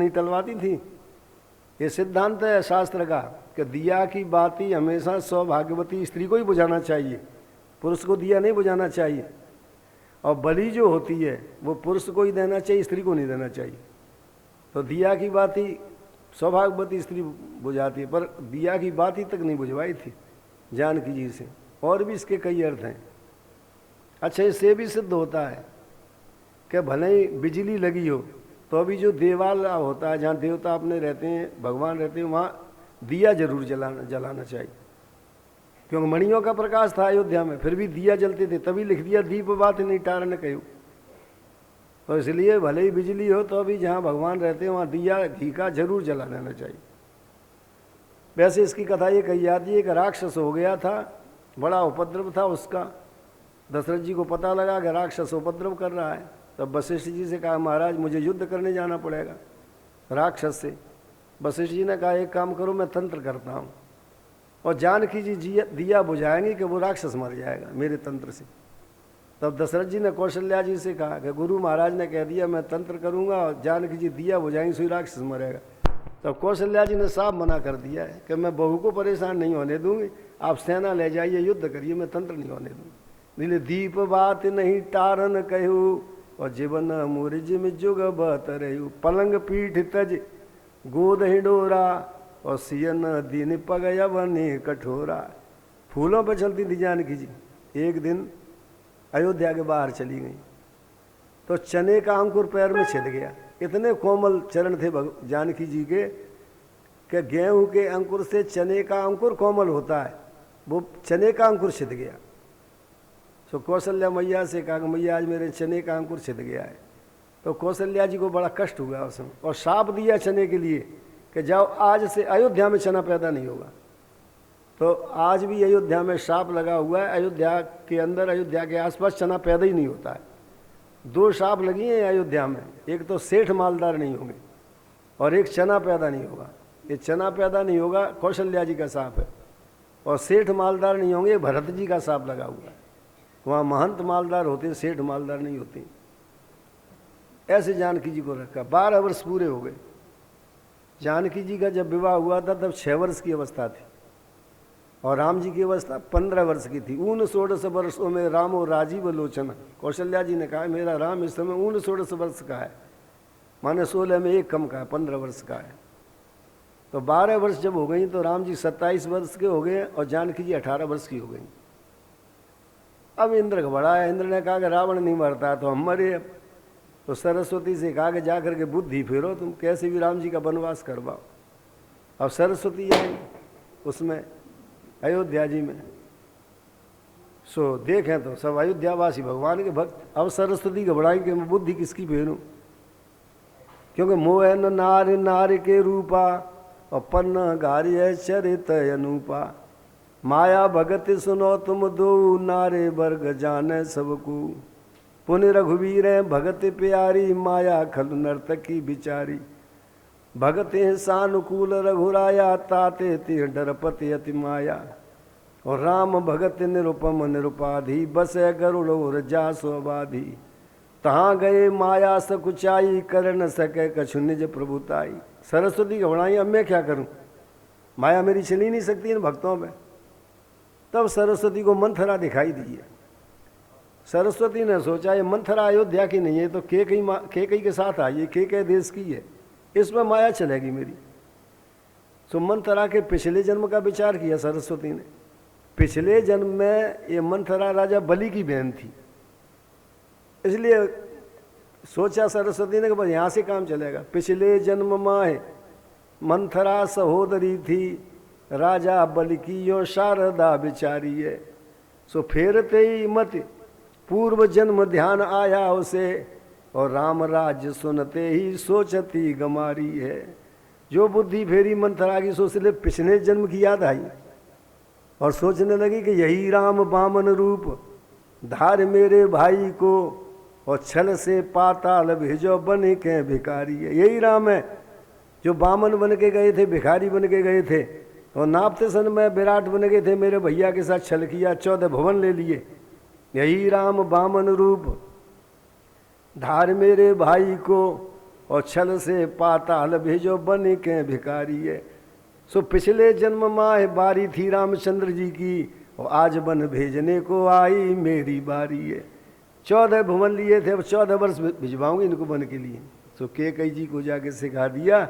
नहीं टलवाती थी। ये सिद्धांत है शास्त्र का कि दिया की बाती हमेशा सौभाग्यवती स्त्री को ही बुझाना चाहिए, पुरुष को दिया नहीं बुझाना चाहिए। और बलि जो होती है वो पुरुष को ही देना चाहिए, स्त्री को नहीं देना चाहिए। तो दिया की बाती सौभाग्यवती स्त्री बुझाती है, पर दिया की बाती तक नहीं बुझवाई थी जानकी जी से। और भी इसके कई अर्थ हैं। अच्छा, इससे भी सिद्ध होता है कि भले ही बिजली लगी हो तो अभी जो देवालय होता है, जहाँ देवता अपने रहते हैं, भगवान रहते हैं, वहाँ दिया जरूर जलाना चाहिए। क्योंकि मणियों का प्रकाश था अयोध्या में, फिर भी दिया जलते थे, तभी लिख दिया दीप बात नहीं टारन कहो। तो इसलिए भले ही बिजली हो तो अभी जहाँ भगवान रहते हैं वहाँ दिया घी का जरूर जला देना चाहिए। वैसे इसकी कथा ये कही जाती है कि राक्षस हो गया था, बड़ा उपद्रव था उसका। दशरथ जी को पता लगा कि राक्षस उपद्रव कर रहा है, तब वशिष्ठ जी से कहा महाराज मुझे युद्ध करने जाना पड़ेगा राक्षस से। वशिष्ठ जी ने कहा एक काम करो, मैं तंत्र करता हूँ और जानकी जी दिया बुझाएंगे कि वो राक्षस मर जाएगा मेरे तंत्र से। तब दशरथ जी ने कौशल्या जी से कहा कि गुरु महाराज ने कह दिया मैं तंत्र करूँगा और जानकी जी दिया बुझाएंगे, सो राक्षस मरेगा। तब कौशल्या जी ने साफ मना कर दिया है कि मैं बहू को परेशान नहीं होने दूंगी, आप सेना ले जाइए युद्ध करिए, मैं तंत्र नहीं होने दूंगी। नीले दीप बात नहीं टारन कहू और जीवन मुरिज में जुग बत रहू। पलंग पीठ तज गोद हिडोरा और सियन दिन पगया बने कठोरा। फूलों पर चलती थी जानकी जी। एक दिन अयोध्या के बाहर चली गई तो चने का अंकुर पैर में छिद गया। इतने कोमल चरण थे जानकी जी के कि गेहूं के अंकुर से चने का अंकुर कोमल होता है, वो चने का अंकुर छिद गया। तो कौशल्या मैया से कहा कि मैया आज मेरे चने का अंकुर छिद गया है। तो कौशल्या जी को बड़ा कष्ट हुआ उसमें और शाप दिया चने के लिए कि जाओ आज से अयोध्या में चना पैदा नहीं होगा। तो आज भी अयोध्या में शाप लगा हुआ है, अयोध्या के अंदर, अयोध्या के आसपास चना पैदा ही नहीं होता है। 2 शाप लगी हैं अयोध्या में, एक तो सेठ मालदार नहीं होंगे और एक चना पैदा नहीं होगा। ये चना पैदा नहीं होगा कौशल्या जी का शाप है, और सेठ मालदार नहीं होंगे भरत जी का शाप लगा हुआ है। वहाँ महंत मालदार होते हैं, सेठ मालदार नहीं होते। ऐसे जानकी जी को रखा। 12 वर्ष पूरे हो गए। जानकी जी का जब विवाह हुआ था तब 6 वर्ष की अवस्था थी और राम जी की अवस्था 15 वर्ष की थी। 16 वर्षों में राम और राजीव लोचन। कौशल्या जी ने कहा मेरा राम इस समय 16 वर्ष का है, माने 16 में एक कम का है, 15 वर्ष का है। तो 12 वर्ष जब हो गई तो राम जी 27 वर्ष के हो गए और जानकी जी 18 वर्ष की हो गई। अब इंद्र घबराया। इंद्र ने कहा कि रावण नहीं मरता तो हम मरे। अब तो सरस्वती से कहा कि जाकर के बुद्धि फेरो, तुम कैसे भी राम जी का वनवास करवाओ। अब सरस्वती आई उसमें अयोध्या जी में। सो देखें तो सब अयोध्यावासी भगवान के भक्त। अब सरस्वती घबराई कि मैं बुद्धि किसकी फेरूं, क्योंकि मोहन नार नार के रूपा और पन्न गार्य चरित अनूपा। माया भगत सुनो तुम दो नारे वर्ग जाने सबको। पुण्य रघुवीर भगत प्यारी माया खल नर्तकी बिचारी। भगत सानुकूल रघुराया ताते तिर डरपति अति माया। और राम भगत निरुपम निरुपाधि बसे गरुड़ और जासो अबाधि। तहाँ गए माया सकुचाई कर न सके कछु निज प्रभुताई। सरस्वती घबराई, अब मैं क्या करूं, माया मेरी चली नहीं सकती इन भक्तों में। तब सरस्वती को मंथरा दिखाई दी है। सरस्वती ने सोचा ये मंथरा अयोध्या की नहीं है, तो केकई के साथ आई है, केकई देश की है, इसमें माया चलेगी मेरी। तो मंथरा के पिछले जन्म का विचार किया सरस्वती ने। पिछले जन्म में ये मंथरा राजा बलि की बहन थी, इसलिए सोचा सरस्वती ने कि बस यहाँ से काम चलेगा। पिछले जन्म में मंथरा सहोदरी थी, राजा बलि की यो शारदा बिचारी है। सो फेरते ही मत पूर्व जन्म ध्यान आया उसे, और राम राज्य सुनते ही सोचती गमारी है। जो बुद्धि फेरी मंथरा की, सोच ले पिछले जन्म की याद आई और सोचने लगी कि यही राम बामन रूप धार मेरे भाई को, और छल से पाताल भेजो बने के भिखारी है। यही राम है जो बामन बन के गए थे, भिखारी बन के गए थे, और नापते सन में विराट बन गए थे, मेरे भैया के साथ छल किया, 14 भवन ले लिए। यही राम बामन रूप धार मेरे भाई को, और छल से पाताल भेजो बन के भिखारी है। सो पिछले जन्म माह बारी थी रामचंद्र जी की, और आज बन भेजने को आई मेरी बारी है। 14 भुवन लिए थे, अब 14 वर्ष भिजवाऊंगी इनको बन के लिए। सो कैकेयी जी को जाके सिखा दिया।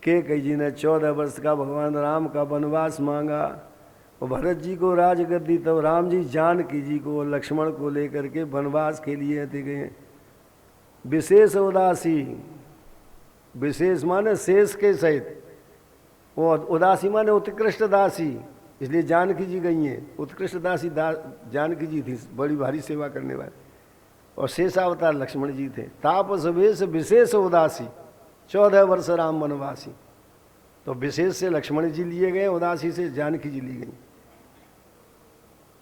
कैकेयी जी ने 14 वर्ष का भगवान राम का वनवास मांगा, और भरत जी को राजगद्दी, तब तो राम जी जानकी जी को लक्ष्मण को लेकर के वनवास के लिए आते गए। विशेष उदासी, विशेष माने शेष के सहित, वो उदासी माने उत्कृष्ट दासी, इसलिए जानकी जी गई हैं। उत्कृष्ट दासी जानकी जी थी, बड़ी भारी सेवा करने वाली, और शेषावतार लक्ष्मण जी थे। तापस वेश विशेष उदासी, 14 वर्ष राम वनवासी। तो विशेष से लक्ष्मण जी लिए गए, उदासी से जानकी जी ली गई।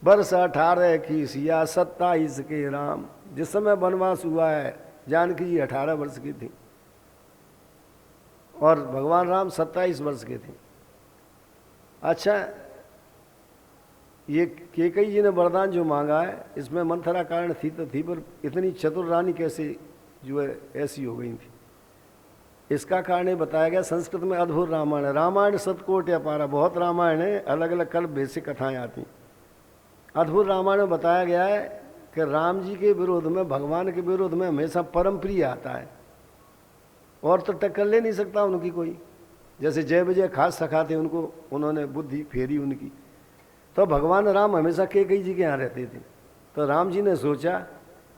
वर्ष 18 की सिया 27 के राम। जिस समय वनवास हुआ है जानकी जी 18 वर्ष की थी, और भगवान राम 27 वर्ष के थे। अच्छा, ये कैकेयी जी ने वरदान जो मांगा है, इसमें मंथरा कारण थी तो थी, पर इतनी चतुर रानी कैसे जो है ऐसी हो गई थी, इसका कारण बताया गया। संस्कृत में अद्भुत रामायण है। रामायण सतकोट अपारा, बहुत रामायण है, अलग अलग कल्प भेद से कथाएं आती। अद्भुत रामायण में बताया गया है कि राम जी के विरोध में, भगवान के विरोध में हमेशा परम प्रिय आता है, और तो टक्कर ले नहीं सकता उनकी कोई। जैसे जय विजय खास सखा थे, उनको उन्होंने बुद्धि फेरी उनकी। तो भगवान राम हमेशा कैकेयी जी के यहाँ रहते थे। तो राम जी ने सोचा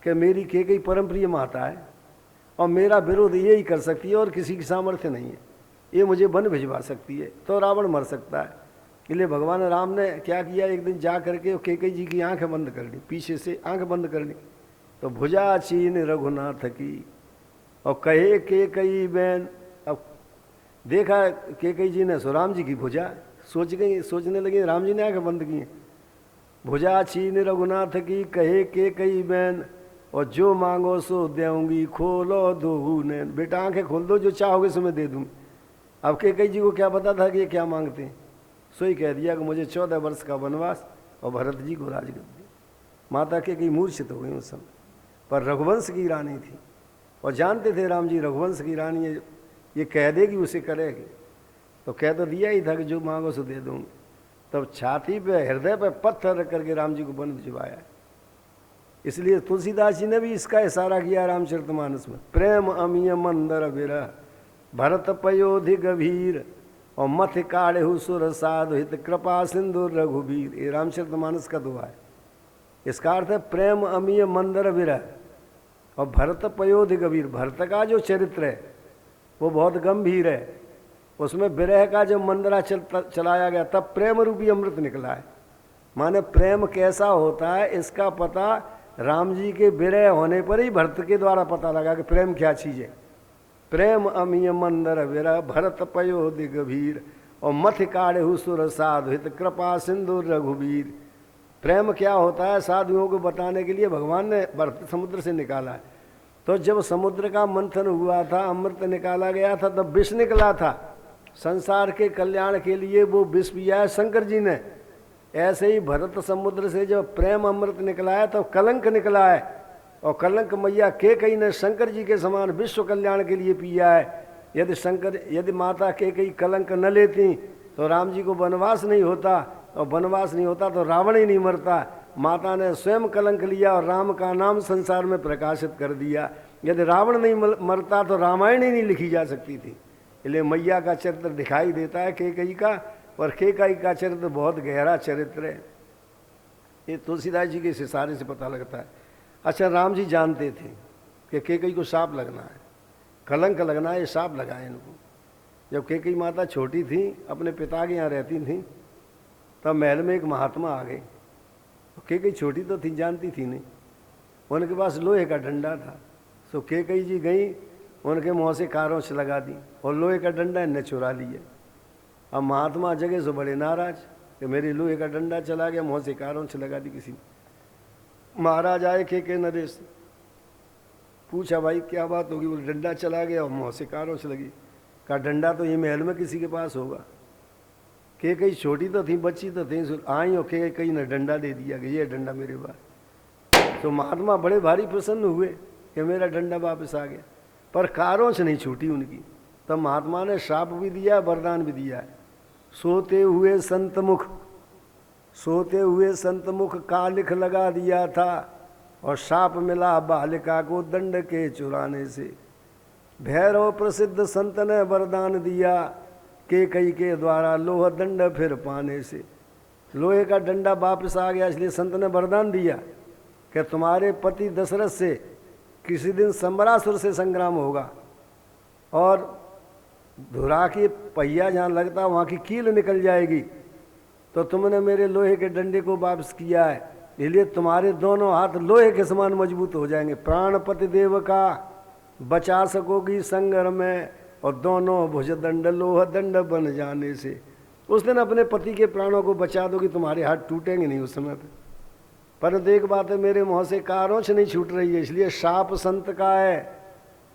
कि मेरी कैकेयी परम प्रिय माता है, और मेरा विरोध ये ही कर सकती है, और किसी की सामर्थ्य नहीं है, ये मुझे वन भिजवा सकती है, तो रावण मर सकता है। इसलिए भगवान राम ने क्या किया, एक दिन जा करके कैकेयी जी की आंखें बंद कर ली, पीछे से आंख बंद कर ली। तो भुजा चीन रघुनाथ की, और कहे कैकेयी बहन। अब देखा कैकेयी जी ने सो राम जी की भुजा, सोचने लगी, राम जी ने आंखें बंद की। भुजा छीन रघुनाथ की, कहे कैकेयी बहन, और जो मांगो सो देऊंगी, खोलो दो नैन। बेटा आंखें खोल दो, जो चाहोगे सो मैं दे दूंगी। अब कैकेयी जी को क्या पता था कि ये क्या मांगते हैं, सो ही कह दिया कि मुझे 14 वर्ष का वनवास और भरत जी को राजगद्दी। माता कैकेयी मूर्छित हो गई उस समय, पर रघुवंश की रानी थी, और जानते थे राम जी रघुवंश की रानी है, ये कह देगी उसे करेगी। तो कह तो दिया ही था कि जो मांगो सो दे दूंगी। तब छाती पे, हृदय पे पत्थर रख करके राम जी को वन भिजवाया। इसलिए तुलसीदास जी ने भी इसका इशारा किया रामचरितमानस में। प्रेम अमीय मंदर विरह, भरत पयोधि गभीर, और मथ काढ़े सुर साधु हित, कृपा सिंधु रघुबीर। ये रामचरितमानस का दुआ है। इसका अर्थ है प्रेम अमीय मंदर विरह, और भरत पयोधि गभीर। भरत का जो चरित्र है वो बहुत गंभीर है, उसमें विरह का जब मंदरा चलाया गया तब प्रेम रूपी अमृत निकला है। माने प्रेम कैसा होता है इसका पता राम जी के विरह होने पर ही भरत के द्वारा पता लगा कि प्रेम क्या चीज़ है। प्रेम अमीय मंदर विरह, भरत पयोधि गभीर, और मथ काढ़े सुर साधु हित, कृपा सिंधु रघुबीर। प्रेम क्या होता है साधुओं को बताने के लिए भगवान ने भरत समुद्र से निकाला है। तो जब समुद्र का मंथन हुआ था, अमृत निकाला गया था, तब विष निकला था। संसार के कल्याण के लिए वो विष पिया है शंकर जी ने। ऐसे ही भरत समुद्र से जब प्रेम अमृत निकला है तो कलंक निकला है, और कलंक मैया कैकेयी ने शंकर जी के समान विश्व कल्याण के लिए पिया है। यदि माता कैकेयी कलंक न लेती तो राम जी को वनवास नहीं होता, और वनवास नहीं होता तो रावण ही नहीं मरता। माता ने स्वयं कलंक लिया और राम का नाम संसार में प्रकाशित कर दिया। यदि रावण नहीं मरता तो रामायण ही नहीं लिखी जा सकती थी। इसलिए मैया का चरित्र दिखाई देता है कैकेयी का, और कैकेयी का चरित्र बहुत गहरा चरित्र है। ये तुलसीदास जी के इस इशारे से पता लगता है। अच्छा, राम जी जानते थे कि कैकेयी को शाप लगना है, कलंक लगना है, ये शाप लगाए इनको। जब कैकेयी माता छोटी थी, अपने पिता के यहाँ रहती थी, तब महल में एक महात्मा आ गए। कैकेयी छोटी तो थी, जानती थी नहीं, उनके पास लोहे का डंडा था। सो कैकेयी जी गई, उनके मुँह से कारोंच लगा दी, और लोहे का डंडा इनने चुरा लिया। अब महात्मा जगह से बड़े नाराज कि मेरी लोहे का डंडा चला गया, मुँह से कारोंच लगा दी किसी ने। महाराज आए कैकेयी नरेश, पूछा भाई क्या बात होगी। वो डंडा चला गया और मुँह से कारोंच लगी। कहा डंडा तो ये महल में किसी के पास होगा। कैकेयी छोटी तो थी, बच्ची तो थी, आई और कैकेयी ने डंडा दे दिया कि ये डंडा मेरे पास। तो महात्मा बड़े भारी प्रसन्न हुए कि मेरा डंडा वापस आ गया। पर कारों नहीं छूटी उनकी। तब महात्मा ने श्राप भी दिया, वरदान भी दिया है। सोते हुए संत मुख कालिख लगा दिया था, और शाप मिला बालिका को दंड के चुराने से। भैरव प्रसिद्ध संत ने वरदान दिया, के कई के द्वारा लोह दंड फिर पाने से। लोहे का डंडा वापस आ गया, इसलिए संत ने वरदान दिया कि तुम्हारे पति दशरथ से किसी दिन सम्रासुर से संग्राम होगा, और धुरा की पहिया जहाँ लगता वहाँ की कील निकल जाएगी। तो तुमने मेरे लोहे के डंडे को वापस किया है, इसलिए तुम्हारे दोनों हाथ लोहे के समान मजबूत हो जाएंगे। प्राणपति देव का बचा सकोगी संग्राम में, और दोनों भुजदंड लोह दंड बन जाने से। उस दिन अपने पति के प्राणों को बचा दोगी, तुम्हारे हाथ टूटेंगे नहीं उस समय पे। परंतु एक बात है, मेरे मुँह से कारोंच नहीं छूट रही है, इसलिए शाप संत का है।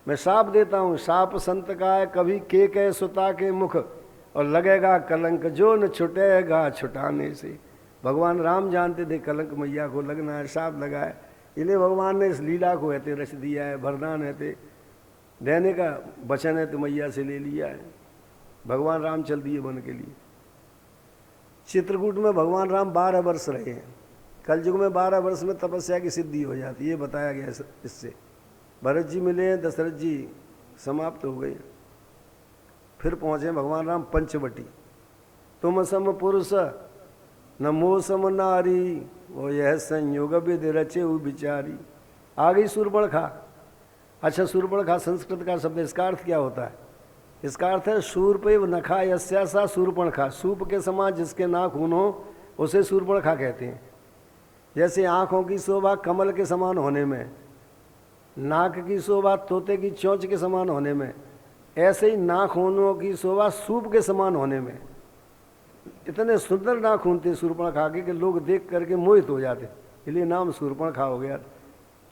मैं शाप देता हूँ, शाप संत का है। कभी के कह सुता के मुख, और लगेगा कलंक जो न छुटेगा छुटाने से। भगवान राम जानते थे कलंक मैया को लगना है, शाप लगा है, इसलिए भगवान ने इस लीला को ऐसे रच दिया है। वरदान है देने का वचन है तो मैया से ले लिया है। भगवान राम चल दिए वन के लिए। चित्रकूट में भगवान राम 12 वर्ष रहे हैं। कलयुग में 12 वर्ष में तपस्या की सिद्धि हो जाती है, ये बताया गया इससे। भरत जी मिले हैं, दशरथ जी समाप्त हो गए। फिर पहुँचे भगवान राम पंचवटी। तुम सम पुरुष न मोह सम नारी, वो यह संयोग विधि रचे विचारी। आ गई शूर्पणखा। अच्छा, शूर्पणखा संस्कृत का शब्द, इसका अर्थ क्या होता है? इसका अर्थ है शूर्प नखा यस्या शूर्पणखा। सूप के समान जिसके नाखून हो उसे शूर्पणखा कहते हैं। जैसे आँखों की शोभा कमल के समान होने में, नाक की शोभा तोते की चोंच के समान होने में, ऐसे ही नाखूनों की शोभा सूप के समान होने में। इतने सुंदर नाखून थे शूर्पणखा के कि लोग देख करके मोहित हो जाते, इसलिए नाम शूर्पणखा हो गया।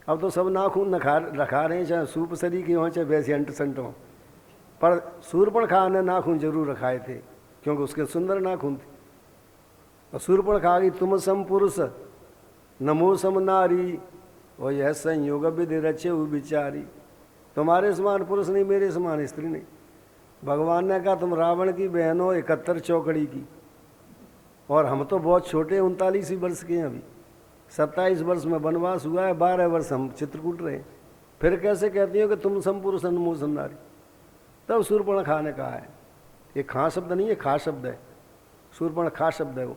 अब तो सब नाखून रखा रहे हैं, चाहे सूप सरी के हों चाहे वैसे अंट संट हों, पर शूर्पणखा ने नाखून जरूर रखाए थे क्योंकि उसके सुंदर नाखून थे। और शूर्पणखा की तुम सम पुरुष नमो सम नारी, और यह संयोग विधि रचे विचारी। तुम्हारे समान पुरुष नहीं, मेरे समान स्त्री नहीं। भगवान ने कहा तुम रावण की बहन हो 71 चौकड़ी की, और हम तो बहुत छोटे 39 ही वर्ष के हैं। अभी 27 वर्ष में वनवास हुआ है, 12 वर्ष हम चित्रकूट रहे। फिर कैसे कहती हो कि तुम सम पुरुष नमो सम नारी? तब शूर्पणखा ने कहा है, ये खा शब्द नहीं है, खा शब्द है। शूर्पणखा शब्द है वो,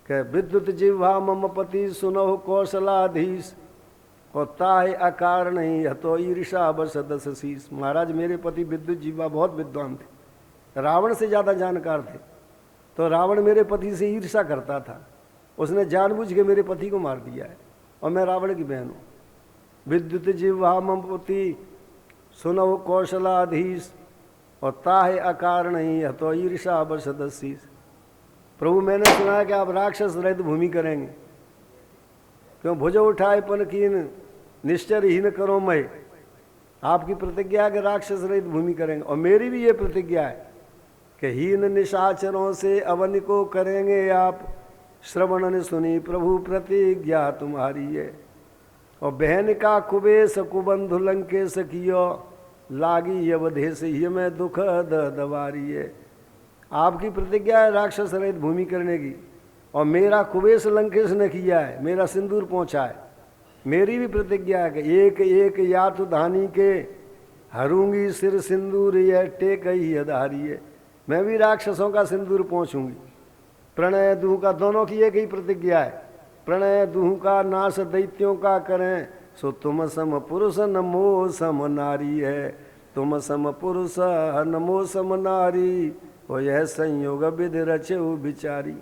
कि विद्युत जिह्वा मम पति सुनो कौशलाधीश, और ताहे अकार नहीं हतो ईर्षा बस दस शीश। महाराज मेरे पति विद्युत जिह्वा बहुत विद्वान थे, रावण से ज़्यादा जानकार थे। तो रावण मेरे पति से ईर्षा करता था, उसने जानबूझ के मेरे पति को मार दिया है, और मैं रावण की बहन हूँ। विद्युत जिह्वा मम पति सुनो कौशलाधीश, और ताहे अकार नहीं हतो ईर्षा बस दस शीश। प्रभु मैंने सुना है कि आप राक्षस रहित भूमि करेंगे, क्यों भुज उठाए पन कीन निश्चरहीन करो मैं। आपकी प्रतिज्ञा है कि राक्षस रहित भूमि करेंगे, और मेरी भी ये प्रतिज्ञा है कि हीन निशाचरों से अवन को करेंगे आप। श्रवण ने सुनी प्रभु प्रतिज्ञा तुम्हारी है, और बहन का कुबेश कुबंधु लंकेश कियो, लागी अवधेश ही में दुख दवारी है। आपकी प्रतिज्ञा है राक्षस रहित भूमि करने की, और मेरा कुबेश लंकेश ने किया है, मेरा सिंदूर पहुँचा है। मेरी भी प्रतिज्ञा है कि एक एक यातु धानी के हरूंगी सिर सिंदूर ये टेक ही अधारी है। मैं भी राक्षसों का सिंदूर पहुँचूंगी। प्रणय दूह का, दोनों की एक ही प्रतिज्ञा है। प्रणय दूह का नाश दैत्यों का करें, सो तुम सम पुरुष नमो सम नारी है। तुम सम पुरुष नमो सम नारी, वो यह संयोग विधि रचे विचारी।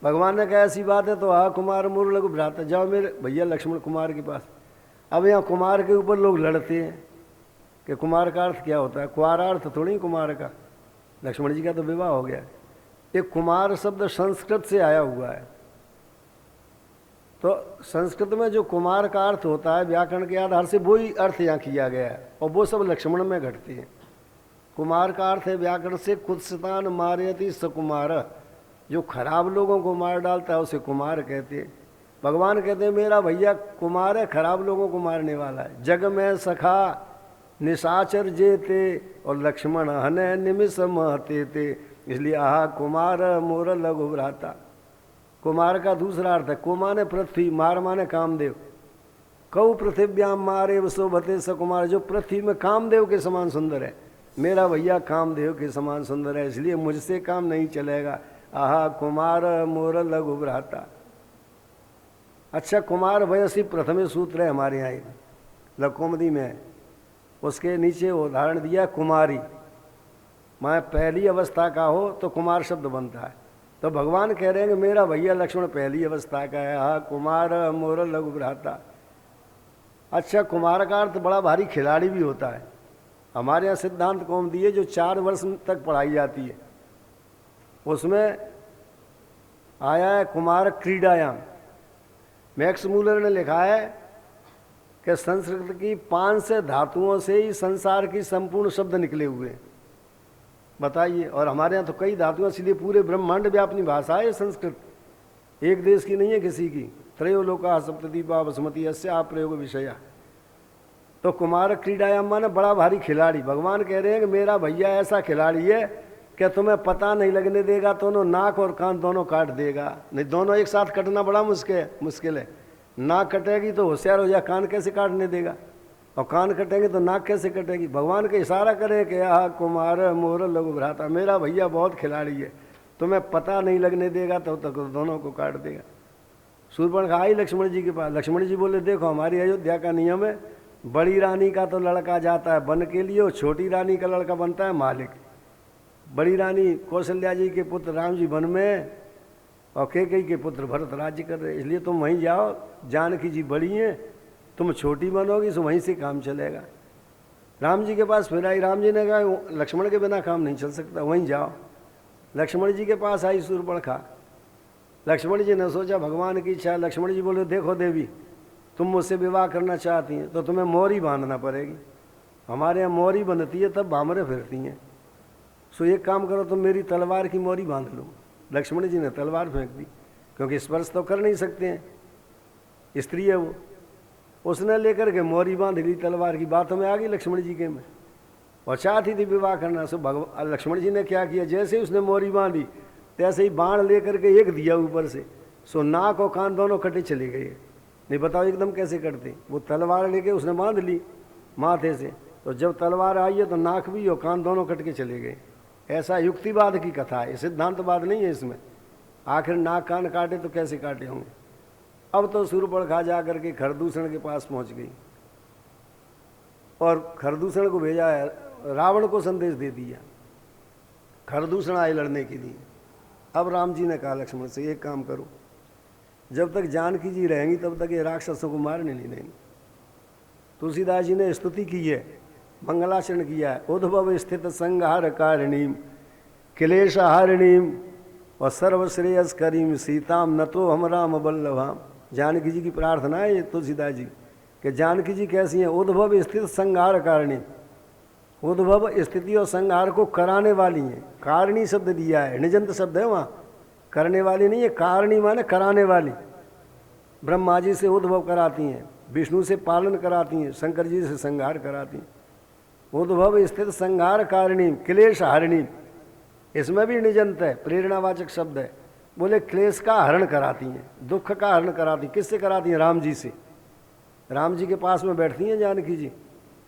भगवान ने कहा ऐसी बात है तो आ कुमार मूर लघु भ्राता, जाओ मेरे भैया लक्ष्मण कुमार के पास। अब यहाँ कुमार के ऊपर लोग लड़ते हैं कि कुमार का अर्थ क्या होता है। कुआरार्थ थोड़ी कुमार का, लक्ष्मण जी का तो विवाह हो गया। एक कुमार शब्द संस्कृत से आया हुआ है, तो संस्कृत में जो कुमार का अर्थ होता है व्याकरण के आधार से वही अर्थ यहाँ किया गया है, और वो सब लक्ष्मण में घटते हैं। कुमार का अर्थ है व्याकरण से कुत्सितान मारयति सकुमार, जो खराब लोगों को मार डालता है उसे कुमार कहते हैं। भगवान कहते हैं मेरा भैया कुमार है, खराब लोगों को मारने वाला है। जग में सखा निशाचर जे थे और लक्ष्मण हने निमिष महते थे, इसलिए आहा कुमार मोर लघु भ्राता। कुमार का दूसरा अर्थ है, को माने पृथ्वी, मार माने कामदेव। कौ पृथिव्याम मारे शोभते सकुमार, जो पृथ्वी में कामदेव के समान सुंदर है, मेरा भैया कामदेव के समान सुंदर है, इसलिए मुझसे काम नहीं चलेगा। आहा कुमार मोर लघु भ्राता। अच्छा, कुमार वयसी प्रथम सूत्र है हमारे यहाँ लघुमती में है, उसके नीचे उदाहरण दिया कुमारी, मैं पहली अवस्था का हो तो कुमार शब्द बनता है। तो भगवान कह रहे हैं कि मेरा भैया लक्ष्मण पहली अवस्था का है। हाँ, कुमार मोर लघु भ्राता। अच्छा, कुमार का अर्थ बड़ा भारी खिलाड़ी भी होता है। हमारे यहाँ सिद्धांत कौमुदी है जो 4 वर्ष तक पढ़ाई जाती है, उसमें आया है कुमार क्रीडायाम। मैक्स मूलर ने लिखा है कि संस्कृत की 500 धातुओं से ही संसार की संपूर्ण शब्द निकले हुए हैं, बताइए। और हमारे यहाँ तो कई धातुओं, इसलिए पूरे ब्रह्मांड व्यापनी भाषा है संस्कृत, एक देश की नहीं है किसी की। त्रयोलोका सप्तदीपा बसमती अस्य आप प्रयोग विषया। तो कुमार क्रीडायाम माने बड़ा भारी खिलाड़ी। भगवान कह रहे हैं कि मेरा भैया ऐसा खिलाड़ी है कि तुम्हें पता नहीं लगने देगा, दोनों नाक और कान दोनों काट देगा। नहीं, दोनों एक साथ कटना बड़ा मुश्किल है। नाक कटेगी तो होशियार हो जाए, कान कैसे काटने देगा, और कान कटेंगे तो नाक कैसे कटेगी। भगवान का इशारा करे कि आह कुमार मोर लघु भ्राता, मेरा भैया बहुत खिलाड़ी है, तुम्हें पता नहीं लगने देगा तो दोनों को काट देगा। शूर्पणखा आई लक्ष्मण जी के पास। लक्ष्मण जी बोले देखो हमारी अयोध्या का नियम है, बड़ी रानी का तो लड़का जाता है वन के लिए और छोटी रानी का लड़का बनता है मालिक। बड़ी रानी कौशल्या जी के पुत्र राम जी वन में और कैकेयी के पुत्र भरत राज्य कर रहे, इसलिए तुम वहीं जाओ, जानकी जी बड़ी हैं, तुम छोटी बनोगी तो वहीं से काम चलेगा। राम जी के पास फिर आई, राम जी ने कहा लक्ष्मण के बिना काम नहीं चल सकता, वहीं जाओ। लक्ष्मण जी के पास आई शूर्पणखा। लक्ष्मण जी ने सोचा भगवान की इच्छा। लक्ष्मण जी बोले देखो देवी, तुम मुझसे विवाह करना चाहती हैं तो तुम्हें मोरी बांधना पड़ेगी। हमारे यहाँ मोरी बंधती है तब भामरे फिरती हैं, सो एक काम करो तुम मेरी तलवार की मोरी बांध लो। लक्ष्मण जी ने तलवार फेंक दी, क्योंकि स्पर्श तो कर नहीं सकते हैं, स्त्री है वो। उसने लेकर के मोरी बांध ली तलवार की। बातों में आ गई लक्ष्मण जी के में, और चाहती थी विवाह करना। सो भगवान लक्ष्मण जी ने क्या किया, जैसे ही उसने मोरी बांधी तैसे ही बाण लेकर के एक दिया ऊपर से, सो नाक और कान दोनों कटे चले गए। नहीं बताओ एकदम कैसे करते, वो तलवार लेके उसने बांध ली माथे से, तो जब तलवार आई है तो नाक भी और कान दोनों कट के चले गए। ऐसा युक्तिवाद की कथा है, सिद्धांतवाद नहीं है इसमें। आखिर नाक कान काटे तो कैसे काटे होंगे। अब तो शूर्पणखा जा करके खरदूषण के पास पहुंच गई और खरदूषण को भेजा है, रावण को संदेश दे दिया। खरदूषण आए लड़ने के लिए। अब राम जी ने कहा लक्ष्मण से एक काम करो, जब तक जानकी जी रहेंगी तब तक ये राक्षसों को मारने नहीं देंगे। तुलसीदास जी ने स्तुति की है, मंगलाचरण किया है। उद्भव स्थित संहार कारिणीम क्लेश हारिणीम और सर्वश्रेयस करीम सीताम न तो हम राम बल्लभाम। जानकी जी की प्रार्थना है ये तुलसीदास जी कि जानकी जी कैसी हैं, उद्भव स्थित संहार कारिणी। उद्भव स्थिति और संहार को कराने वाली हैं। कारिणी शब्द दिया है, निजंत शब्द है वहाँ, करने वाली नहीं है। कारिणी माने कराने वाली। ब्रह्मा जी से उद्भव कराती हैं, विष्णु से पालन कराती हैं, शंकर जी से संहार कराती हैं। उद्भव स्थित संहार कारिणी क्लेश हारिणी, इसमें भी निजंत है, प्रेरणावाचक शब्द है। बोले क्लेश का हरण कराती हैं, दुख का हरण कराती। किससे कराती हैं? राम जी से। राम जी के पास में बैठती हैं जानकी जी।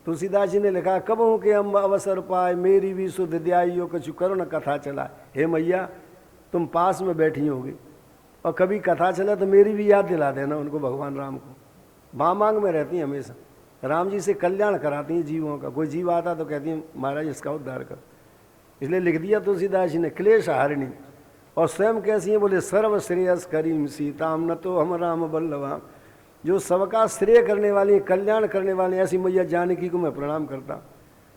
तुलसीदास जी ने लिखा कबहू के अम्ब अवसर पाए मेरी भी सुध दयाइयो कछु करुण कथा चला। हे मैया तुम पास में बैठी होगी और कभी कथा चले तो मेरी भी याद दिला देना उनको, भगवान राम को। बामांग में रहती हैं हमेशा, राम जी से कल्याण कराती हैं जीवों का। कोई जीव आता तो कहती हैं महाराज इसका उद्धार कर। इसलिए लिख दिया तुलसीदास जी ने क्लेश हारिणी। और स्वयं कैसी हैं? बोले सर्व श्रेयस करीम सीताम न तो हम राम बल्लभाम। जो सबका श्रेय करने वाली, कल्याण करने वाली, ऐसी मैया जानकी को मैं प्रणाम करता।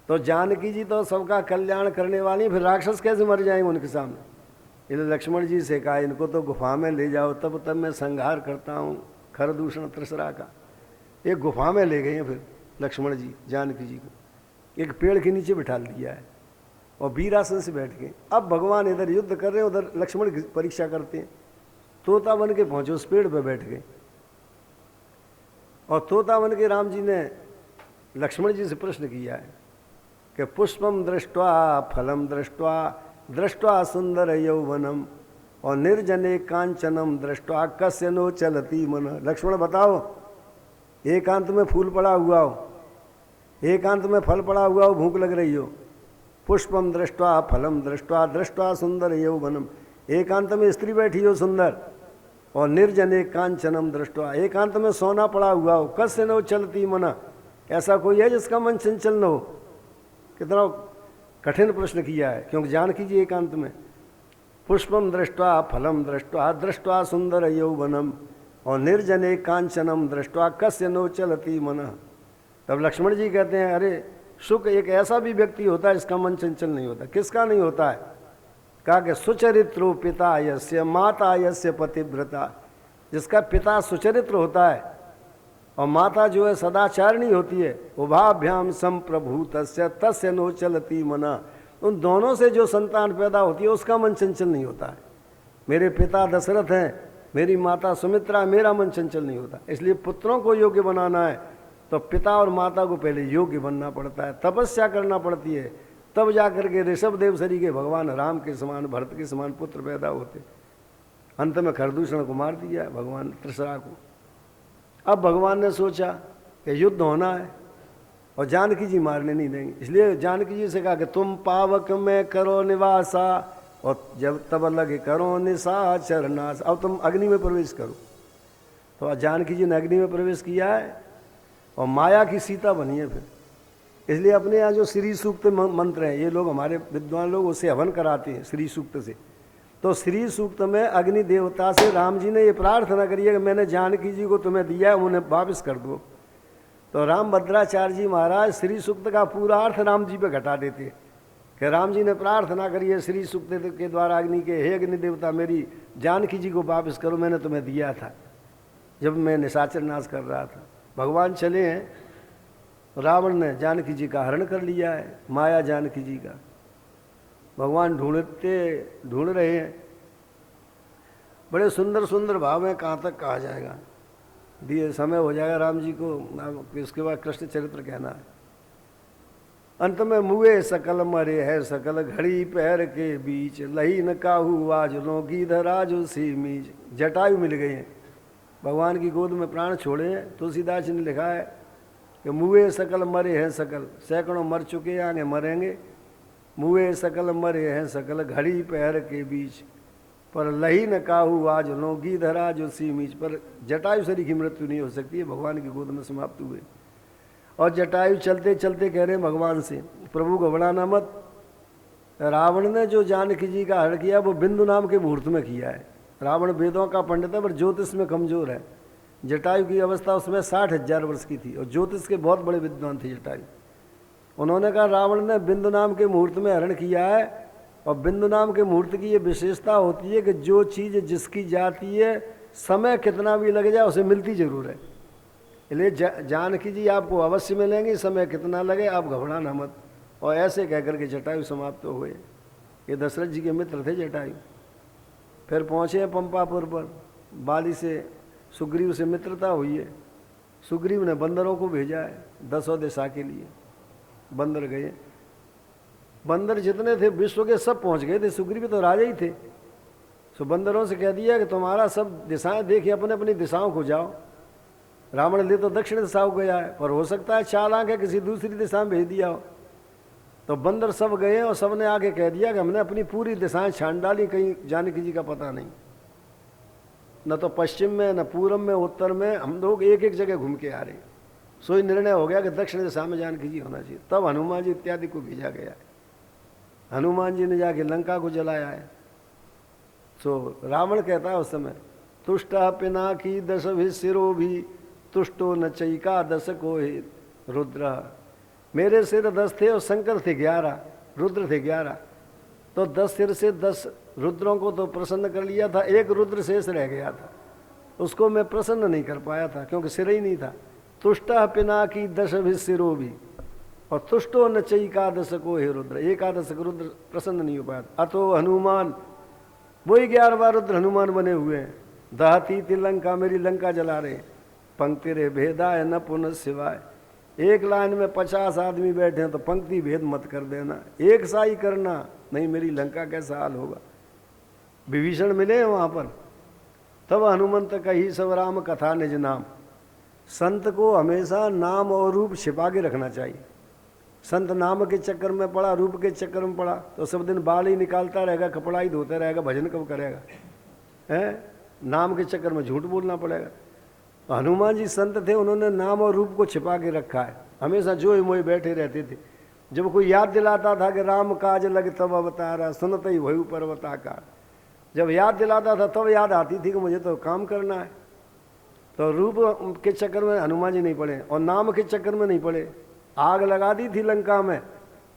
तो जानकी जी तो सबका कल्याण करने वाली, फिर राक्षस कैसे मर जाएंगे उनके सामने? इसलिए लक्ष्मण जी से कहा इनको तो गुफा में ले जाओ, तब मैं संहार करता हूँ खरदूषण त्रिसरा का। एक गुफा में ले गए हैं फिर लक्ष्मण जी जानकी जी को, एक पेड़ के नीचे बिठा दिया है और वीरासन से बैठ गए। अब भगवान इधर युद्ध कर रहे हैं, उधर लक्ष्मण की परीक्षा करते हैं। तोता बन के पहुँचे, उस पेड़ पर बैठ गए। और तोता बन के राम जी ने लक्ष्मण जी से प्रश्न किया है कि पुष्पम दृष्ट्वा फलम दृष्ट्वा दृष्ट्वा सुंदर यौवनम और निर्जने कांचनम दृष्ट्वा कस्य नो चलती मन। लक्ष्मण बताओ, एकांत में फूल पड़ा हुआ हो, एकांत में फल पड़ा हुआ हो, भूख लग रही हो, पुष्पम दृष्ट्वा फलम दृष्ट्वा दृष्ट्वा सुंदर यौवनम, एकांत में स्त्री बैठी हो सुंदर, और निर्जने कांचनम दृष्ट्वा, एकांत में सोना पड़ा हुआ हो, कस्य नो चलती मना, ऐसा कोई है जिसका मन चंचल न हो। कितना कठिन प्रश्न किया है, क्योंकि जानकी जी एकांत में। पुष्पम दृष्ट्वा फलम दृष्ट्वा दृष्ट्वा सुंदर यौवनम और निर्जने कांचनम दृष्ट्वा कस्य नो चलती मन। तब लक्ष्मण जी कहते हैं, अरे सुख एक ऐसा भी व्यक्ति होता है जिसका मन चंचल नहीं होता। किसका नहीं होता है? कहा कि सुचरित्रो पिता यस्य माता यस्य पतिव्रता, जिसका पिता सुचरित्र होता है और माता जो है सदाचारिणी होती है, उभाभ्याम संप्रभूत तस्य नो चलती मना, उन दोनों से जो संतान पैदा होती है उसका मन चंचल नहीं होता है। मेरे पिता दशरथ हैं, मेरी माता सुमित्रा, मेरा मन चंचल नहीं होता। इसलिए पुत्रों को योग्य बनाना है तो पिता और माता को पहले योग्य बनना पड़ता है, तपस्या करना पड़ती है, तब जाकर के ऋषभ देव सरी के भगवान राम के समान, भरत के समान पुत्र पैदा होते। अंत में खरदूषण को मार दिया भगवान त्रिशरा को। अब भगवान ने सोचा कि युद्ध होना है और जानकी जी मारने नहीं देंगे, इसलिए जानकी जी से कहा कि तुम पावक में करो निवासा और जब तब लगे करो निशाचर नाश, अब तुम अग्नि में प्रवेश करो। तो जानकी जी ने अग्नि में प्रवेश किया है और माया की सीता बनी है फिर। इसलिए अपने यहाँ जो श्री सूक्त मंत्र हैं, ये लोग हमारे विद्वान लोग उससे हवन कराते हैं श्री सूक्त से। तो श्री सूक्त में अग्नि देवता से राम जी ने ये प्रार्थना करी है कि मैंने जानकी जी को तुम्हें दिया है, उन्हें वापस कर दो। तो राम भद्राचार्य जी महाराज श्री सूक्त का पूरा अर्थ राम जी पे घटा देते कि राम जी ने प्रार्थना करी है श्री सूक्त के द्वारा अग्नि के, हे अग्नि देवता मेरी जानकी जी को वापस करो, मैंने तुम्हें दिया था जब मैं निशाचर नाश कर रहा था। भगवान चले हैं, रावण ने जानकी जी का हरण कर लिया है, माया जानकी जी का। भगवान ढूंढ रहे हैं, बड़े सुंदर सुंदर भाव हैं, कहाँ तक कहा जाएगा, दिए समय हो जाएगा राम जी को, इसके बाद कृष्ण चरित्र कहना है। अंत में मुए सकल मरे है सकल घड़ी पैर के बीच, लही न काहू आज लो गीधराजो सी मीज। जटायु मिल गए हैं, भगवान की गोद में प्राण छोड़े हैं। तुलसीदास जी ने लिखा है कि मुए सकल मरे हैं सकल, सैकड़ों मर चुके हैं, आगे मरेंगे। मुए सकल मरे हैं सकल घड़ी पैर के बीच, पर लही न काहू आज लो गीधरा जो सी मीच। पर जटायु शरीर की मृत्यु नहीं हो सकती है, भगवान की गोद में समाप्त हुए। और जटायु चलते चलते कह रहे हैं भगवान से, प्रभु घबराना मत, रावण ने जो जानकी जी का हरण किया वो बिंदु नाम के मुहूर्त में किया है। रावण वेदों का पंडित है पर ज्योतिष में कमजोर है। जटायु की अवस्था उसमें 60,000 वर्ष की थी और ज्योतिष के बहुत बड़े विद्वान थे जटायु। उन्होंने कहा रावण ने बिंदु नाम के मुहूर्त में हरण किया है, और बिंदु नाम के मुहूर्त की ये विशेषता होती है कि जो चीज़ जिसकी जाती है समय कितना भी लग जाए उसे मिलती जरूर है। इसलिए जानकी जी आपको अवश्य मिलेंगे, समय कितना लगे आप घबराना मत। और ऐसे कहकर के जटायु समाप्त हो गए। ये दशरथ जी के मित्र थे जटायु। फिर पहुँचे पंपापुर पर, बाली से सुग्रीव से मित्रता हुई है। सुग्रीव ने बंदरों को भेजा है 10 दिशा के लिए, बंदर गए। बंदर जितने थे विश्व के सब पहुंच गए थे, सुग्रीव तो राजा ही थे। सो बंदरों से कह दिया कि तुम्हारा सब दिशाएं देखिए, अपने अपनी दिशाओं को जाओ। रावण ले तो दक्षिण दिशा को गया है, पर हो सकता है चालाक है किसी दूसरी दिशा में भेज दिया हो। तो बंदर सब गए और सबने आगे कह दिया कि हमने अपनी पूरी दिशाएं छान डाली, कहीं जानकी जी का पता नहीं। न तो पश्चिम में, न पूर्व में, उत्तर में, हम लोग एक एक जगह घूम के आ रहे हैं। सो ही निर्णय हो गया कि दक्षिण दिशा में जानकी जी होना चाहिए। तब हनुमान जी इत्यादि को भेजा गया है। हनुमान जी ने जाके लंका को जलाया है। सो रावण कहता है उस समय, तुष्टा पिना की दश भी सिरो भी तुष्टो न चैका दश को रुद्र। मेरे सिर 10 थे और शंकर थे 11, रुद्र थे 11। तो 10 सिर से 10 रुद्रों को तो प्रसन्न कर लिया था, एक रुद्र शेष रह गया था, उसको मैं प्रसन्न नहीं कर पाया था क्योंकि सिर ही नहीं था। तुष्टा पिना की दश भी सिरो भी और तुष्टो न चैकादश को हे रुद्र, एकादश रुद्र प्रसन्न नहीं हो पाया। अतो हनुमान, वही 11 रुद्र हनुमान बने हुए हैं। दहती तिलंका, मेरी लंका जला रहे हैं। पंक्ति रे भेदाय न पुनः सिवाय। एक लाइन में 50 आदमी बैठे हैं तो पंक्ति भेद मत कर देना, एक सा ही करना, नहीं मेरी लंका कैसा हाल होगा। विभीषण मिले वहाँ पर, तब हनुमंत कही सब राम कथा निज नाम। संत को हमेशा नाम और रूप छिपा के रखना चाहिए। संत नाम के चक्कर में पड़ा, रूप के चक्कर में पड़ा तो सब दिन बाल ही निकालता रहेगा, कपड़ा ही धोता रहेगा, भजन कब करेगा? है नाम के चक्कर में झूठ बोलना पड़ेगा। तो हनुमान जी संत थे, उन्होंने नाम और रूप को छिपा के रखा है, हमेशा जो ही मोई बैठे रहते थे। जब कोई याद दिलाता था कि राम काज लग तब अवतारा, सुनत ही भयु पर्वताकार, जब याद दिलाता था तब याद आती थी कि मुझे तो काम करना है। तो रूप के चक्कर में हनुमान जी नहीं पड़े और नाम के चक्कर में नहीं पड़े। आग लगा दी थी लंका में,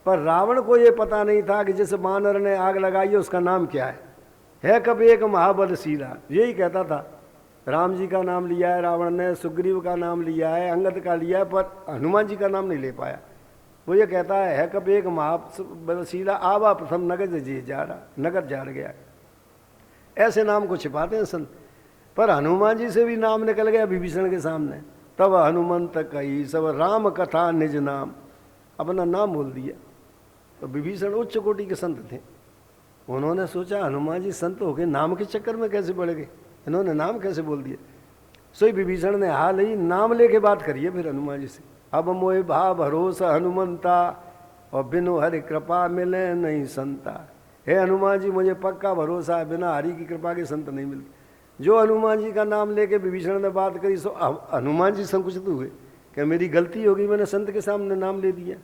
पर रावण को ये पता नहीं था कि जिस बानर ने आग लगाई है उसका नाम क्या है कभी एक महाबलशीला, यही कहता था। राम जी का नाम लिया है रावण ने, सुग्रीव का नाम लिया है, अंगद का लिया है, पर हनुमान जी का नाम नहीं ले पाया। वो ये कहता है कभी एक महाबलशीला आवा प्रथम नगर जी जा रहा, नगर जा गया। ऐसे नाम को छिपाते हैं संत, पर हनुमान जी से भी नाम निकल गया विभीषण के सामने। तब हनुमंत कही सब राम कथा निज नाम, अपना नाम बोल दिया। तो विभीषण उच्च कोटि के संत थे, उन्होंने सोचा हनुमान जी संत हो गए, नाम के चक्कर में कैसे पड़ गए, इन्होंने नाम कैसे बोल दिया। सो विभीषण ने हाल ही नाम लेके बात करिए फिर हनुमान जी से। अब मोह भा भरोसा हनुमंता, और बिनु हरि कृपा मिले नहीं संता। हे हनुमान जी मुझे पक्का भरोसा है, बिना हरि की कृपा के संत नहीं मिलते। जो हनुमान जी का नाम लेके विभीषण ने बात करी, सो हनुमान जी संकुचित हुए कि मेरी गलती होगी, मैंने संत के सामने नाम ले दिया।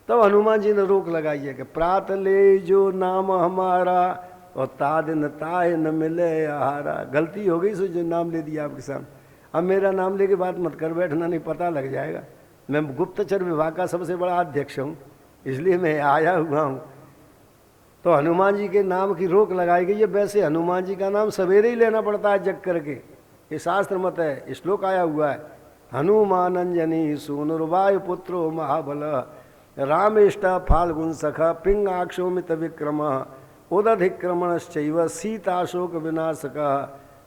तब हनुमान जी ने रोक लगाई है कि प्रात ले जो नाम हमारा, और तादिन ताहे न मिले आहारा। गलती हो गई सो जो नाम ले दिया आपके सामने, अब मेरा नाम लेके बात मत कर बैठना, नहीं पता लग जाएगा। मैं गुप्तचर विभाग का सबसे बड़ा अध्यक्ष हूँ, इसलिए मैं आया हुआ हूँ। तो हनुमान जी के नाम की रोक लगाई गई है। वैसे हनुमान जी का नाम सवेरे ही लेना पड़ता है जग करके, ये शास्त्र मत है, श्लोक आया हुआ है। हनुमानंजनी सूनुर्वायु पुत्रो महाबल, रामेष्ट फाल्गुन सखा पिंगाक्षोमित विक्रम, उदधिक्रमणश्चैव सीताशोक विनाशक,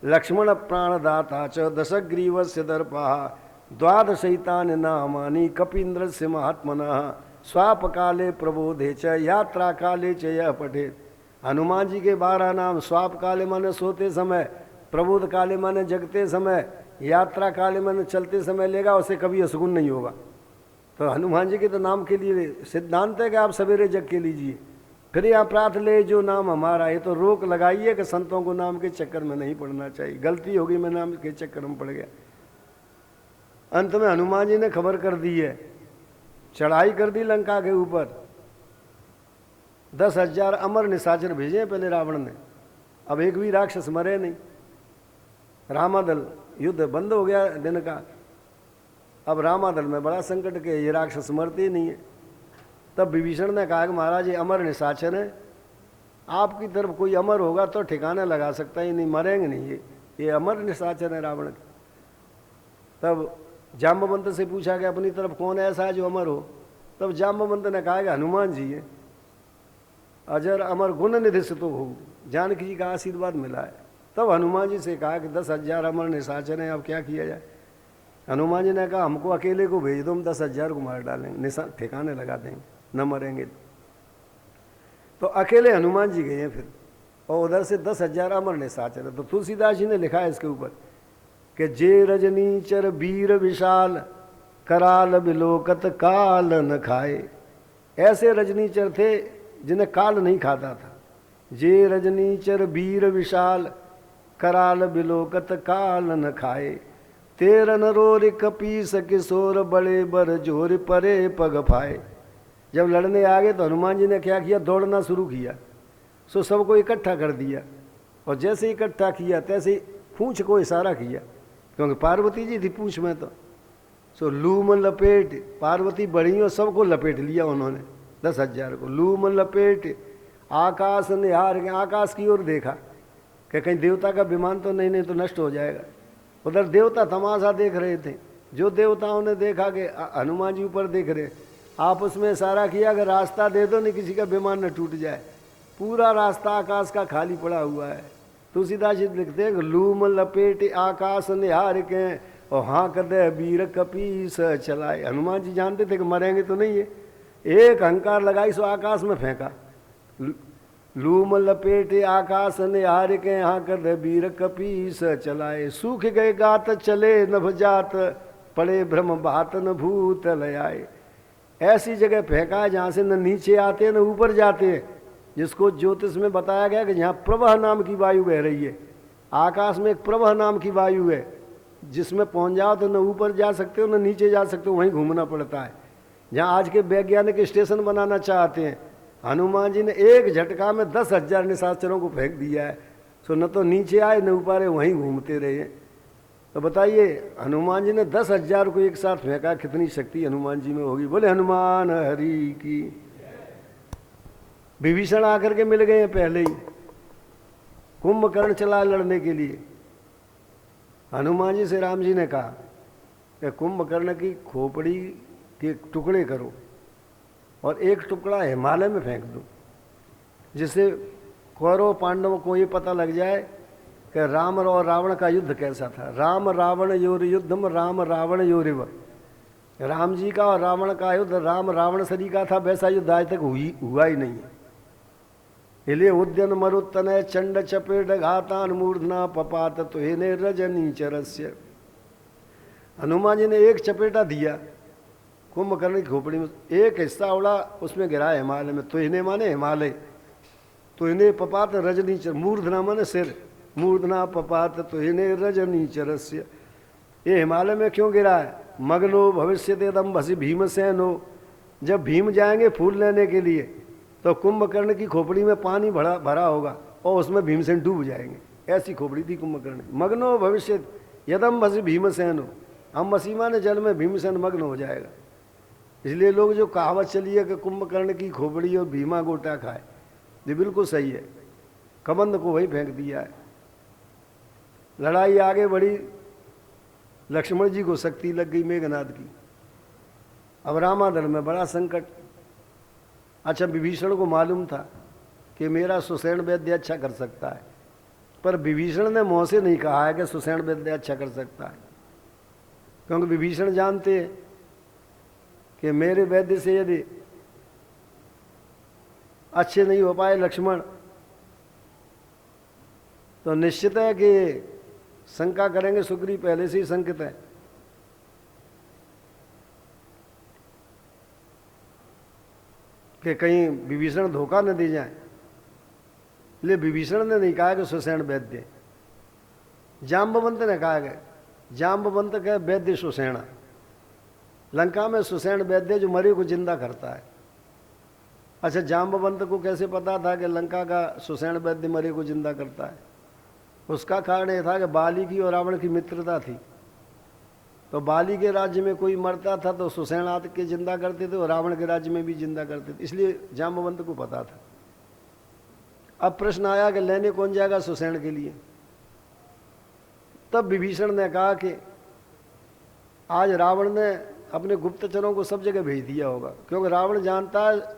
लक्ष्मण प्राणदाता च दशग्रीवस्य दर्पः, द्वादशैतानि नामानि कपीन्द्रस्य महात्मनः, स्वाप काले प्रबोधे च यात्रा काले च यह पठेत। हनुमान जी के 12 नाम, स्वाप काले माने सोते समय, प्रबोध काले माने जगते समय, यात्रा काले माने चलते समय लेगा, उसे कभी असगुन नहीं होगा। तो हनुमान जी के तो नाम के लिए सिद्धांत है कि आप सवेरे जग के लीजिए। फिर यहाँ प्रार्थ ले जो नाम हमारा, ये तो रोक लगाइए कि संतों को नाम के चक्कर में नहीं पड़ना चाहिए। गलती होगी, मैं नाम के चक्कर में पड़ गया। अंत में हनुमान जी ने खबर कर दी है, चढ़ाई कर दी लंका के ऊपर। 10,000 अमर निशाचर भेजे पहले रावण ने, अब एक भी राक्षस मरे नहीं। रामादल युद्ध बंद हो गया दिन का। अब रामादल में बड़ा संकट के ये राक्षस मरते ही नहीं है। तब विभीषण ने कहा कि महाराज ये अमर निशाचर है, आपकी तरफ कोई अमर होगा तो ठिकाना लगा सकता है, नहीं मरेंगे नहीं, ये अमर निशाचर है रावण। तब जाम्बवंत से पूछा कि अपनी तरफ कौन ऐसा है जो अमर हो। तब जाम्बवंत ने कहा कि हनुमान जी है, अजर अमर गुण निधि से तो हो, जानकी जी का आशीर्वाद मिला है। तब हनुमान जी से कहा कि 10,000 अमर निशाचर हैं, अब क्या किया जाए। हनुमान जी ने कहा हमको अकेले को भेज दो, हम 10,000 को मार डालेंगे, निशान ठिकाने लगा देंगे, न मरेंगे। तो अकेले हनुमान जी गए हैं फिर, और उधर से 10,000 अमर निशाचर है। तो तुलसीदास जी ने लिखा है इसके ऊपर कि जे रजनीचर वीर विशाल, कराल बिलोकत काल न खाए। ऐसे रजनीचर थे जिन्हें काल नहीं खाता था। जे रजनीचर वीर विशाल, कराल बिलोकत काल न खाए। तेरन रोर कपीस किशोर, बड़े बर जोर परे पग फाए। जब लड़ने आ गए तो हनुमान जी ने क्या किया, दौड़ना शुरू किया। सो सबको इकट्ठा कर दिया, और जैसे इकट्ठा किया तैसे ही पूंछ को इशारा किया, क्योंकि पार्वती जी थी पूंछ में। तो सो लूम लपेट, पार्वती बड़ी और सबको लपेट लिया उन्होंने, 10,000 को। लूम लपेट आकाश निहार के, आकाश की ओर देखा कि कहीं देवता का विमान तो नहीं तो नष्ट हो जाएगा। उधर देवता तमाशा देख रहे थे। जो देवताओं ने देखा कि हनुमान जी ऊपर देख रहे, आपस में इशारा किया कि रास्ता दे दो, नहीं किसी का विमान न टूट जाए। पूरा रास्ता आकाश का खाली पड़ा हुआ है। तुलसीदास जी लिखते हैं कि लूम लपेट आकाश निहार के, और हाँ कदे वीर कपीस चलाए। हनुमान जी जानते थे कि मरेंगे तो नहीं है, एक हंकार लगाई सो आकाश में फेंका। लूम लपेटे आकाश ने हार के हाँ कदे वीर कपीस चलाए। सूख गए गात चले नभ जात, पड़े ब्रह्म बात न भूत लयाए। ऐसी जगह फेंका है जहाँ से न नीचे आते हैं न ऊपर जाते हैं, जिसको ज्योतिष में बताया गया कि यहाँ प्रवाह नाम की वायु बह रही है। आकाश में एक प्रवाह नाम की वायु है, जिसमें पहुँच जाओ तो न ऊपर जा सकते हो न नीचे जा सकते हो, वहीं घूमना पड़ता है। जहाँ आज के वैज्ञानिक स्टेशन बनाना चाहते हैं, हनुमान जी ने एक झटका में 10,000 निशाचरों को फेंक दिया है। सो न तो नीचे आए न ऊपर आए, वहीं घूमते रहे। तो बताइए हनुमान जी ने 10,000 को एक साथ फेंका, कितनी शक्ति हनुमान जी में होगी। बोले हनुमान हरि की। विभीषण आकर के मिल गए हैं पहले ही, कुंभकर्ण चला लड़ने के लिए। हनुमान जी से राम जी ने कहा कि कुंभकर्ण की खोपड़ी के टुकड़े करो और एक टुकड़ा हिमालय में फेंक दो, जिससे कौरव पांडवों को ये पता लग जाए कि राम और रावण का युद्ध कैसा था। राम रावण योर युद्धम राम रावण योरिव। राम जी का और रावण का युद्ध राम रावण सरी का था, वैसा युद्ध आज तक हुआ ही नहीं है। इसलिए उद्यन मरुत्तनय चंड चपेट घातान मूर्धना पपात तो हेने रजनी चरस्य। हनुमान जी ने एक चपेटा दिया कुंभकर्ण की खोपड़ी में, एक हिस्सा उड़ा उसमें गिरा हिमालय में। तो इन्हें माने हिमालय, तो इन्हें पपात रजनी चर, मूर्धना माने सिर, मूर्धना पपात तो इन्हें रजनी चरस्य। ये हिमालय में क्यों गिरा है? मगनो भविष्य दम भसी भीमसेनो। जब भीम जाएंगे फूल लेने के लिए तो कुंभकर्ण की खोपड़ी में पानी भरा होगा और उसमें भीमसेन डूब जाएंगे। ऐसी खोपड़ी थी कुंभकर्ण की। मगनो भविष्य यदम भसी भीमसेनो, हम मसीमा ने जल में भीमसेन मग्न हो जाएगा। इसलिए लोग जो कहावत चली है कि कुंभकर्ण की खोपड़ी और भीमा गोटा खाए, ये बिल्कुल सही है। कबंध को वही फेंक दिया है। लड़ाई आगे बढ़ी, लक्ष्मण जी को शक्ति लग गई मेघनाद की। अब रामादल में बड़ा संकट। अच्छा विभीषण को मालूम था कि मेरा सुषेण वैद्य अच्छा कर सकता है, पर विभीषण ने मुंह से नहीं कहा है कि सुषेण वैद्य अच्छा कर सकता है, क्योंकि विभीषण जानते हैं कि मेरे वैद्य से यदि अच्छे नहीं हो पाए लक्ष्मण तो निश्चित है कि शंका करेंगे। सुग्रीव पहले से ही शंकित है। कि कहीं विभीषण धोखा न दे जाए। इसलिए विभीषण ने नहीं कहा कि सुषेण वैद्य, जाम्बवंत ने कहा कि जाम्बवंत के वैद्य सुषेण। लंका में सुषेण वैद्य जो मरे को जिंदा करता है। अच्छा जाम्बवंत को कैसे पता था कि लंका का सुषेण वैद्य मरे को जिंदा करता है? उसका कारण यह था कि बाली की और रावण की मित्रता थी। तो बाली के राज्य में कोई मरता था तो सुषेण आदि के जिंदा करते थे और रावण के राज्य में भी जिंदा करते थे, इसलिए जाम्बवंत को पता था। अब प्रश्न आया कि लेने कौन जाएगा सुषेण के लिए? तब विभीषण ने कहा कि आज रावण ने अपने गुप्तचरों को सब जगह भेज दिया होगा, क्योंकि रावण जानता है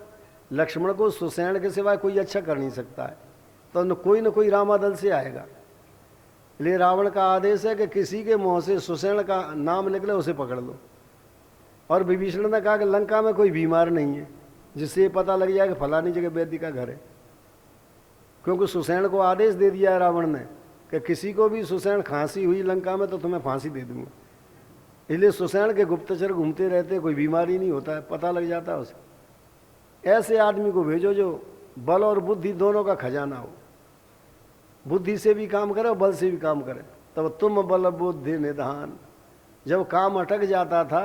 लक्ष्मण को सुषेण के सिवाय कोई अच्छा कर नहीं सकता है, तो न कोई रामादल से आएगा। इसलिए रावण का आदेश है कि किसी के मुंह से सुषेण का नाम निकले उसे पकड़ लो। और विभीषण ने कहा कि लंका में कोई बीमार नहीं है जिससे ये पता लग जाए कि फलानी जगह वैद्य का घर है, क्योंकि सुषेण को आदेश दे दिया है रावण ने कि किसी को भी सुषेण खांसी हुई लंका में तो तुम्हें फांसी दे दूंगा। इसलिए सुषेण के गुप्तचर घूमते रहते, कोई बीमारी नहीं होता है, पता लग जाता है उसे। ऐसे आदमी को भेजो जो बल और बुद्धि दोनों का खजाना हो, बुद्धि से भी काम करे और बल से भी काम करे। तब तुम बल बुद्धि निधान। जब काम अटक जाता था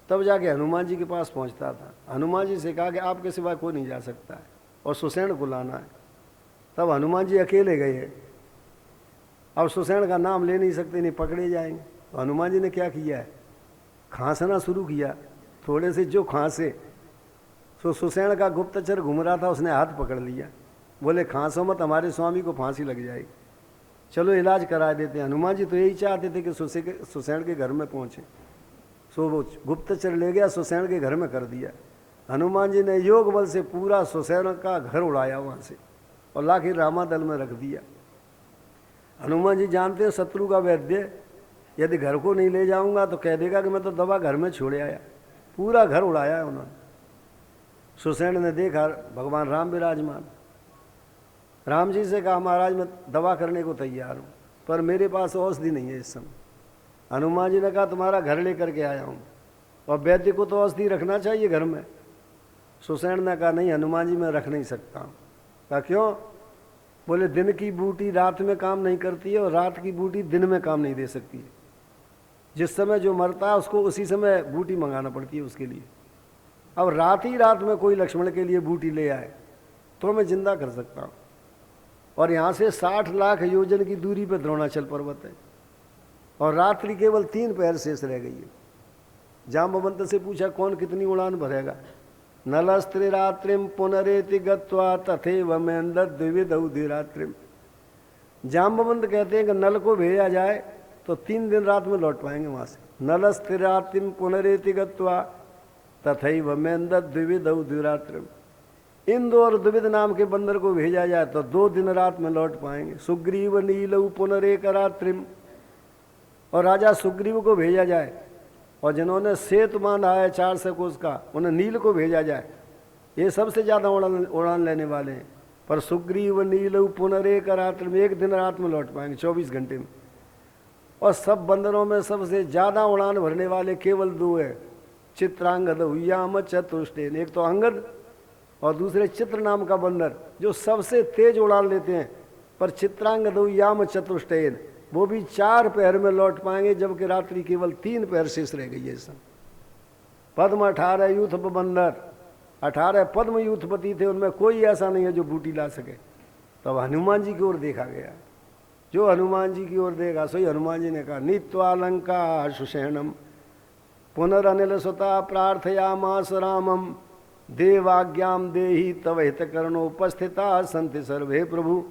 तब जाके हनुमान जी के पास पहुंचता था। हनुमान जी से कहा कि आपके सिवा कोई नहीं जा सकता है और सुषेण को लाना है। तब हनुमान जी अकेले गए। अब सुषेण का नाम ले नहीं सकते, नहीं पकड़े जाएंगे। तो हनुमान जी ने क्या किया है, खांसना शुरू किया। थोड़े से जो खांसे तो सुषेण का गुप्तचर घूम रहा था, उसने हाथ पकड़ लिया। बोले खांसो मत, हमारे स्वामी को फांसी लग जाएगी, चलो इलाज करा देते हैं। हनुमान जी तो यही चाहते थे कि सुषेण के घर में पहुंचे। सो वो गुप्तचर ले गया, सुषेण के घर में कर दिया। हनुमान जी ने योग बल से पूरा सुषेण का घर उड़ाया वहाँ से और लाके रामादल में रख दिया। हनुमान जी जानते हैं शत्रु का वैद्य यदि घर को नहीं ले जाऊंगा तो कह देगा कि मैं तो दवा घर में छोड़ आया। पूरा घर उड़ाया है उन्होंने। सुसैन ने देखा भगवान राम विराजमान, राम जी से कहा महाराज मैं दवा करने को तैयार हूँ, पर मेरे पास औषधि नहीं है इस समय। हनुमान जी ने कहा तुम्हारा घर लेकर के आया हूँ, और वैद्य को तो औषधि रखना चाहिए घर में। सुसैन ने कहा नहीं हनुमान जी मैं रख नहीं सकता हूँ। कहा क्यों? बोले दिन की बूटी रात में काम नहीं करती है, और रात की बूटी दिन में काम नहीं दे सकती है। जिस समय जो मरता है उसको उसी समय बूटी मंगाना पड़ती है उसके लिए। अब रात ही रात में कोई लक्ष्मण के लिए बूटी ले आए तो मैं जिंदा कर सकता हूँ। और यहाँ से 60 लाख योजन की दूरी पर द्रोणाचल पर्वत है, और रात्रि केवल 3 पहर शेष रह गई है। जाम्बवंत से पूछा कौन कितनी उड़ान भरेगा? नलस्त्रि रात्रिम पुनरेति गत्वा तथैव मेन्दत द्विविधौ द्विरात्रिम। जाम्बवंत कहते हैं कि नल को भेजा जाए तो 3 दिन रात में लौट पाएंगे वहाँ से। नलस्त्रि रात्रिम पुनरेति गत्वा तथैव मेन्दत द्विविधौ द्विरात्रिम। इंद्र और द्विविध नाम के बंदर को भेजा जाए तो 2 दिन रात में लौट पाएंगे। सुग्रीव नीलौ पुनरेक रात्रिम। और राजा सुग्रीव को भेजा जाए, और जिन्होंने सेतु बांधा है 400 कोस का उन्हें नील को भेजा जाए, ये सबसे ज़्यादा उड़ान लेने वाले हैं। पर सुग्रीव नीलौ पुनरेक रात्रिम, 1 दिन रात में लौट पाएंगे 24 घंटे में। और सब बंदरों में सबसे ज़्यादा उड़ान भरने वाले केवल 2 है, चित्रांगद हुयाम चतुष्टेन। एक तो अंगद और दूसरे चित्र नाम का बंदर जो सबसे तेज उड़ान लेते हैं। पर चित्रांगद हुयाम चतुष्टेन वो भी 4 पहर में लौट पाएंगे, जबकि रात्रि केवल 3 पहर शेष रह गई है। इस समय पद्म 18 यूथ बंदर, 18 पद्म यूथपति थे, उनमें कोई ऐसा नहीं है जो बूटी ला सके। तब हनुमान जी की ओर देखा गया। जो हनुमान जी की ओर देखा सही हनुमान जी ने कहा नीत्वा लंका सुषेणम पुनरनिल सुता प्रार्थयामास रामम देवाज्ञाम देहि तव हित करणोपस्थिता संति सर्वे। प्रभु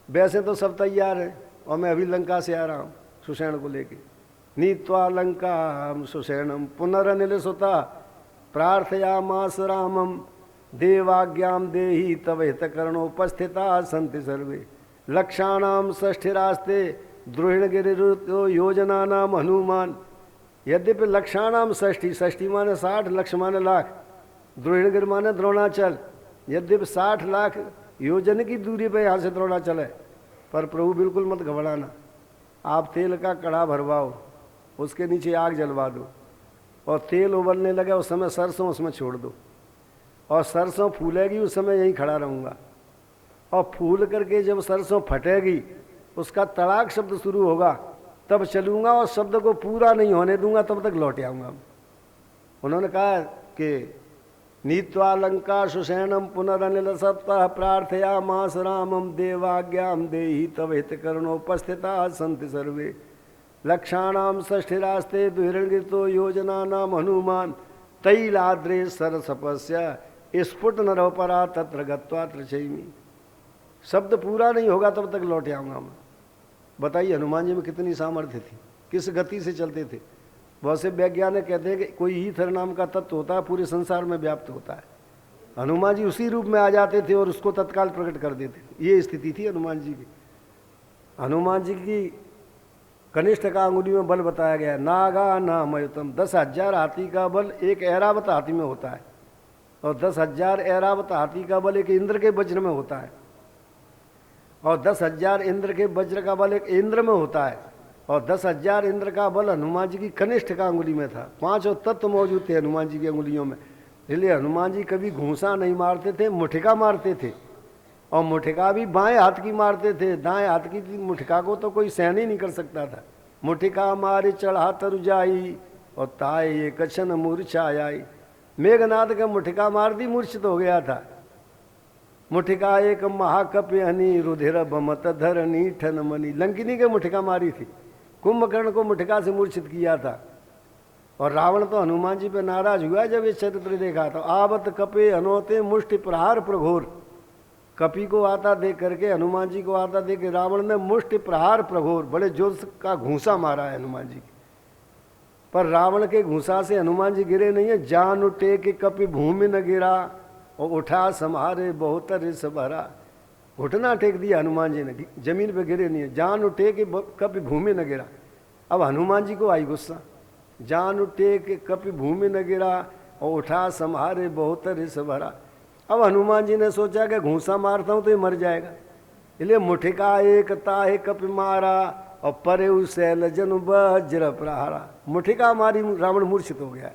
वैसे तो सब तैयार है, और मैं अभी लंका से आ रहा हूँ सुषेण को लेके। नीत्वा लंका सुषेणम पुनरनिल सुता प्रार्थयामास रामम देवाज्ञाम देहि तव हित करणोपस्थिता संति सर्वे। लक्षाणाम षष्ठिरास्ते द्रोहिणगिरिरुतो योजना नाम हनुमान। यद्यपि लक्षाणाम षष्ठी, षष्ठी माने 60, लक्ष माने लाख, द्रोहिणगिर माने द्रोणाचल। यद्यपि 60 लाख योजन की दूरी पे यहाँ से द्रोणाचल है, पर प्रभु बिल्कुल मत घबराना। आप तेल का कड़ा भरवाओ, उसके नीचे आग जलवा दो, और तेल उबलने लगे उस समय सरसों उसमें छोड़ दो, और सरसों फूलेगी उस समय यहीं खड़ा रहूँगा। और फूल करके जब सरसों फटेगी उसका तड़ाक शब्द शुरू होगा, तब चलूँगा, और शब्द को पूरा नहीं होने दूंगा तब तक लौट आऊँगा। उन्होंने कहा कि नीत्वा लंका सुषेणम पुनरनिल सप्ताह प्रार्थया मास रामम देवाज्ञाम देहि तव हित करणोपस्थिता संति सर्वे। लक्षाणाम षष्ठिरास्ते दुहिरणगितो योजना नाम हनुमान तैलाद्रे सरसपस्य स्फुट नरोपरा तत्र गत्वा त्रिचैमी। शब्द पूरा नहीं होगा तब तक लौट आऊँगा मैं। बताइए हनुमान जी में कितनी सामर्थ्य थी, किस गति से चलते थे। बहुत से वैज्ञानिक कहते हैं कि कोई ईथर नाम का तत्व होता है, पूरे संसार में व्याप्त होता है। हनुमान जी उसी रूप में आ जाते थे और उसको तत्काल प्रकट कर देते थे। ये स्थिति थी हनुमान जी की। हनुमान जी की कनिष्ठ का अंगुली में बल बताया गया है, नागा नामयुतम। 10,000 हाथी का बल एक ऐरावत हाथी में होता है, और 10,000 ऐरावत हाथी का बल एक इंद्र के वज्र में होता है, और 10,000 इंद्र के वज्र का बल एक इंद्र में होता है, और 10,000 इंद्र का बल हनुमान जी की कनिष्ठ का अंगुली में था। 5 तत्व मौजूद थे हनुमान जी की अंगुलियों में। इसलिए हनुमान जी कभी घूंसा नहीं मारते थे, मुठिका मारते थे, और मुठिका भी बाएं हाथ की मारते थे। दाएं हाथ की मुठिका को तो कोई सहन ही नहीं कर सकता था। मुठिका मारे चढ़ा तरु जाई, और ताए ये कछन मूर्छा आई। मेघनाथ का मुठिका मार दी, मूर्छित हो गया था। मुठिका एक महाकपि हनी रुधिर बमत धरनी ठन मनी। लंकिनी के मुठिका मारी थी, कुंभकर्ण को मुठिका से मूर्छित किया था। और रावण तो हनुमान जी पे नाराज हुआ जब ये चरित्र देखा। तो आवत कपे अनोते मुष्टि प्रहार प्रघोर। कपि को आता देख करके, हनुमान जी को आता देख के रावण ने मुष्टि प्रहार प्रघोर, बड़े जोर का घूंसा मारा है हनुमान जी की। पर रावण के घूंसा से हनुमान जी गिरे नहीं है। जान उठे कि कपि भूमि न गिरा, और उठा सम्हारे बहुत रिस भरा। घुटना टेक दिया हनुमान जी ने, जमीन पे गिरे नहीं है। जान उठे कि कभी भूमि न गिरा। अब हनुमान जी को आई गुस्सा, जान उठे के कपि भूमि न गिरा और उठा संहारे बहुत रिस भरा। अब हनुमान जी ने सोचा कि घूसा मारता हूं तो ये मर जाएगा, इसलिए मुठिका एक ताहे कपि मारा और परे उसे जनु वज्र प्रहारा। मुठिका मारी, रावण मूर्छित हो गया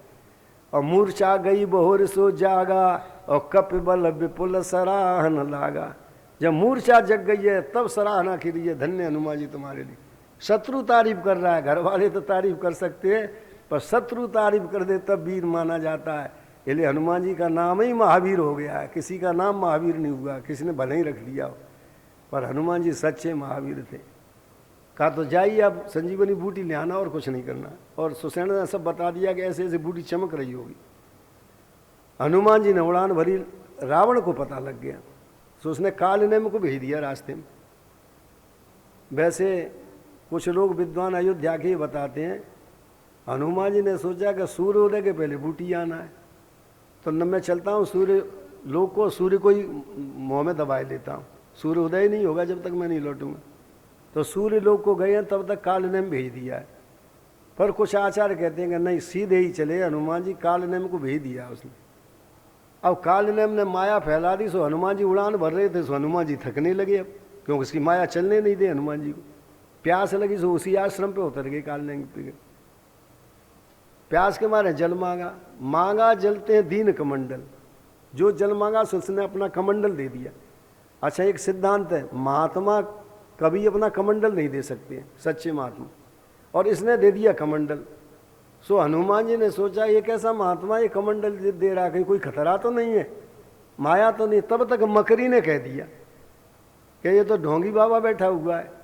और मूर्छा गई बहुर सो जागा और कपि बल विपुल सराहन लागा। जब मूर्छा जग गई है तब सराहना की रही है, धन्य हनुमान जी तुम्हारे लिए। शत्रु तारीफ कर रहा है, घर वाले तो तारीफ कर सकते हैं पर शत्रु तारीफ कर दे तब वीर माना जाता है। इसलिए हनुमान जी का नाम ही महावीर हो गया है, किसी का नाम महावीर नहीं हुआ, किसी ने भले ही रख लिया हो, पर हनुमान जी सच्चे महावीर थे। कहा तो जाइए अब संजीवनी बूटी ले आना और कुछ नहीं करना। और सुसेन ने सब बता दिया कि ऐसे ऐसे बूटी चमक रही होगी। हनुमान जी ने उड़ान भरी, रावण को पता लग गया तो उसने कालनेम को भेज दिया रास्ते में। वैसे कुछ लोग विद्वान अयोध्या के बताते हैं हनुमान जी ने सोचा कि सूर्योदय के पहले बूटी आना है, तो न मैं चलता हूँ सूर्य लोग को, सूर्य को ही मुँह में दबाए लेता हूँ, सूर्योदय नहीं होगा जब तक मैं नहीं लौटूंगा। तो सूर्य लोग को गए हैं तब तक कालनेम भेज दिया है। पर कुछ आचार्य कहते हैं कि नहीं, सीधे ही चले हनुमान जी, कालनेम को भेज दिया उसने। अब कालनेम ने माया फैला दी, सो हनुमान जी उड़ान भर रहे थे, सो हनुमान जी थकने लगे अब, क्योंकि उसकी माया चलने नहीं दे हनुमान जी को। प्यास लगी सो उसी आश्रम पे उतर गए कालनेम पे। प्यास के मारे जल मांगा, मांगा जलते हैं दीन कमंडल, जो जल मांगा सो उसने अपना कमंडल दे दिया। अच्छा एक सिद्धांत है, महात्मा कभी अपना कमंडल नहीं दे सकते, सच्चे महात्मा, और इसने दे दिया कमंडल। सो हनुमान जी ने सोचा ये कैसा महात्मा ये कमंडल दे रहा, कहीं कोई खतरा तो नहीं है, माया तो नहीं। तब तक मकरी ने कह दिया कि ये तो ढोंगी बाबा बैठा हुआ है।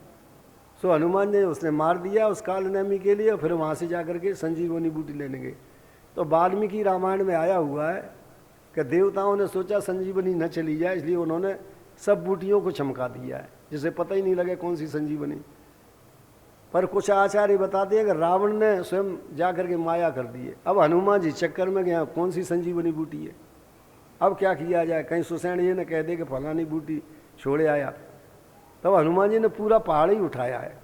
सो हनुमान ने उसने मार दिया उस कालनेमी के लिए, और फिर वहाँ से जाकर के संजीवनी बूटी लेने गए। तो वाल्मीकि रामायण में आया हुआ है कि देवताओं ने सोचा संजीवनी न चली जाए, इसलिए उन्होंने सब बूटियों को चमका दिया है जिसे पता ही नहीं लगे कौन सी संजीवनी। पर कुछ आचार्य बताते हैं कि रावण ने स्वयं जाकर के माया कर दी है। अब हनुमान जी चक्कर में गया कौन सी संजीवनी बूटी है, अब क्या किया जाए, कहीं सुसेन ये न कह दे कि फलानी बूटी छोड़े आया। तब हनुमान जी ने पूरा पहाड़ ही उठाया है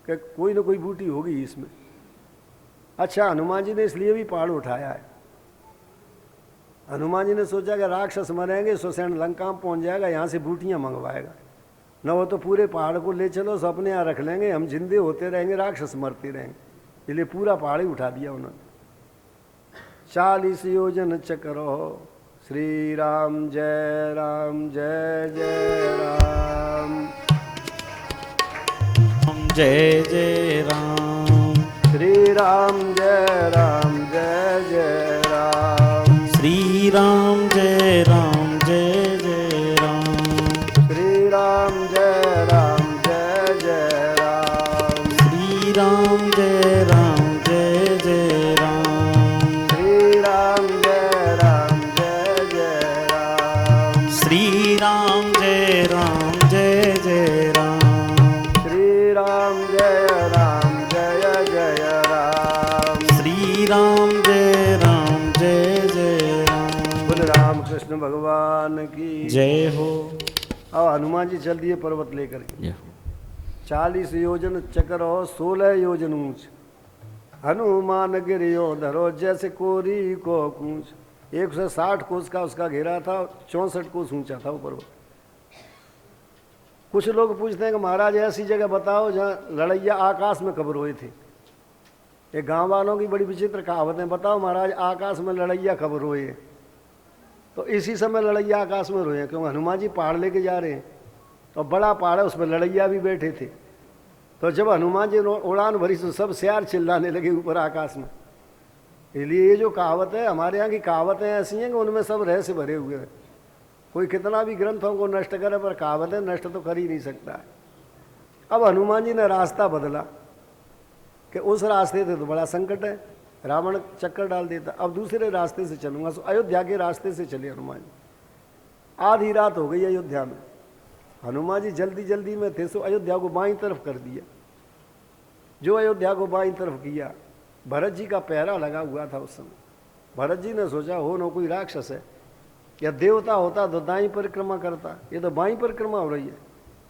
कि कोई ना कोई बूटी होगी इसमें। अच्छा हनुमान जी ने इसलिए भी पहाड़ उठाया है, हनुमान जी ने सोचा कि राक्षस मरेंगे, सुसेन लंका में पहुंच जाएगा, यहाँ से बूटियाँ मंगवाएगा, न वो तो पूरे पहाड़ को ले चलो सब अपने यहाँ रख लेंगे, हम जिंदे होते रहेंगे, राक्षस मरते रहेंगे। इसलिए पूरा पहाड़ ही उठा दिया उन्होंने। 40 योजन चक्रो श्री राम जय जय राम, जय जय राम, श्री राम जय जय राम, श्री राम जय जय राम, श्री राम जय जय राम, श्री राम जय जय राम, श्री राम जय जय राम, श्री राम जय जय राम, श्री राम जय जय राम, श्री राम जय जय राम। बोले राम कृष्ण भगवान की जय हो। अब हनुमान जी चल दिए पर्वत लेकर के। जय 40 योजन चक्र हो 16 योजन ऊंच, हनुमान गिरियो धरो जैसे कोरी को कूच। 160 कोस का उसका घेरा था, 64 कोस ऊंचा था वो पर्वत। कुछ लोग पूछते हैं कि महाराज ऐसी जगह बताओ जहाँ लड़ैया आकाश में कब रोए थे। ये गांव वालों की बड़ी विचित्र कहावत है, बताओ महाराज आकाश में लड़ैया कब रोए। तो इसी समय लड़ैया आकाश में रोए, क्योंकि हनुमान जी पहाड़ लेके जा रहे हैं, तो बड़ा पहाड़ है उसमें लड़ैया भी बैठे थे। तो जब हनुमान जी उड़ान भरी तो सब सियार चिल्लाने लगे ऊपर आकाश में। इसलिए ये जो कहावत है, हमारे यहाँ की कहावतें ऐसी हैं कि उनमें सब रहस्य भरे हुए हैं। कोई कितना भी ग्रंथों को नष्ट करे पर कहावतें नष्ट तो कर ही नहीं सकता है। अब हनुमान जी ने रास्ता बदला कि उस रास्ते से तो बड़ा संकट है, रावण चक्कर डाल देता, अब दूसरे रास्ते से चलूंगा। सो अयोध्या के रास्ते से चले हनुमान जी। आधी रात हो गई अयोध्या में, हनुमान जी जल्दी जल्दी में थे, सो अयोध्या को बाईं तरफ कर दिया। जो अयोध्या को बाईं तरफ किया, भरत जी का पहरा लगा हुआ था उस समय। भरत जी ने सोचा हो न कोई राक्षस है, या देवता होता तो दाईं परिक्रमा करता, ये तो बाईं परिक्रमा हो रही है।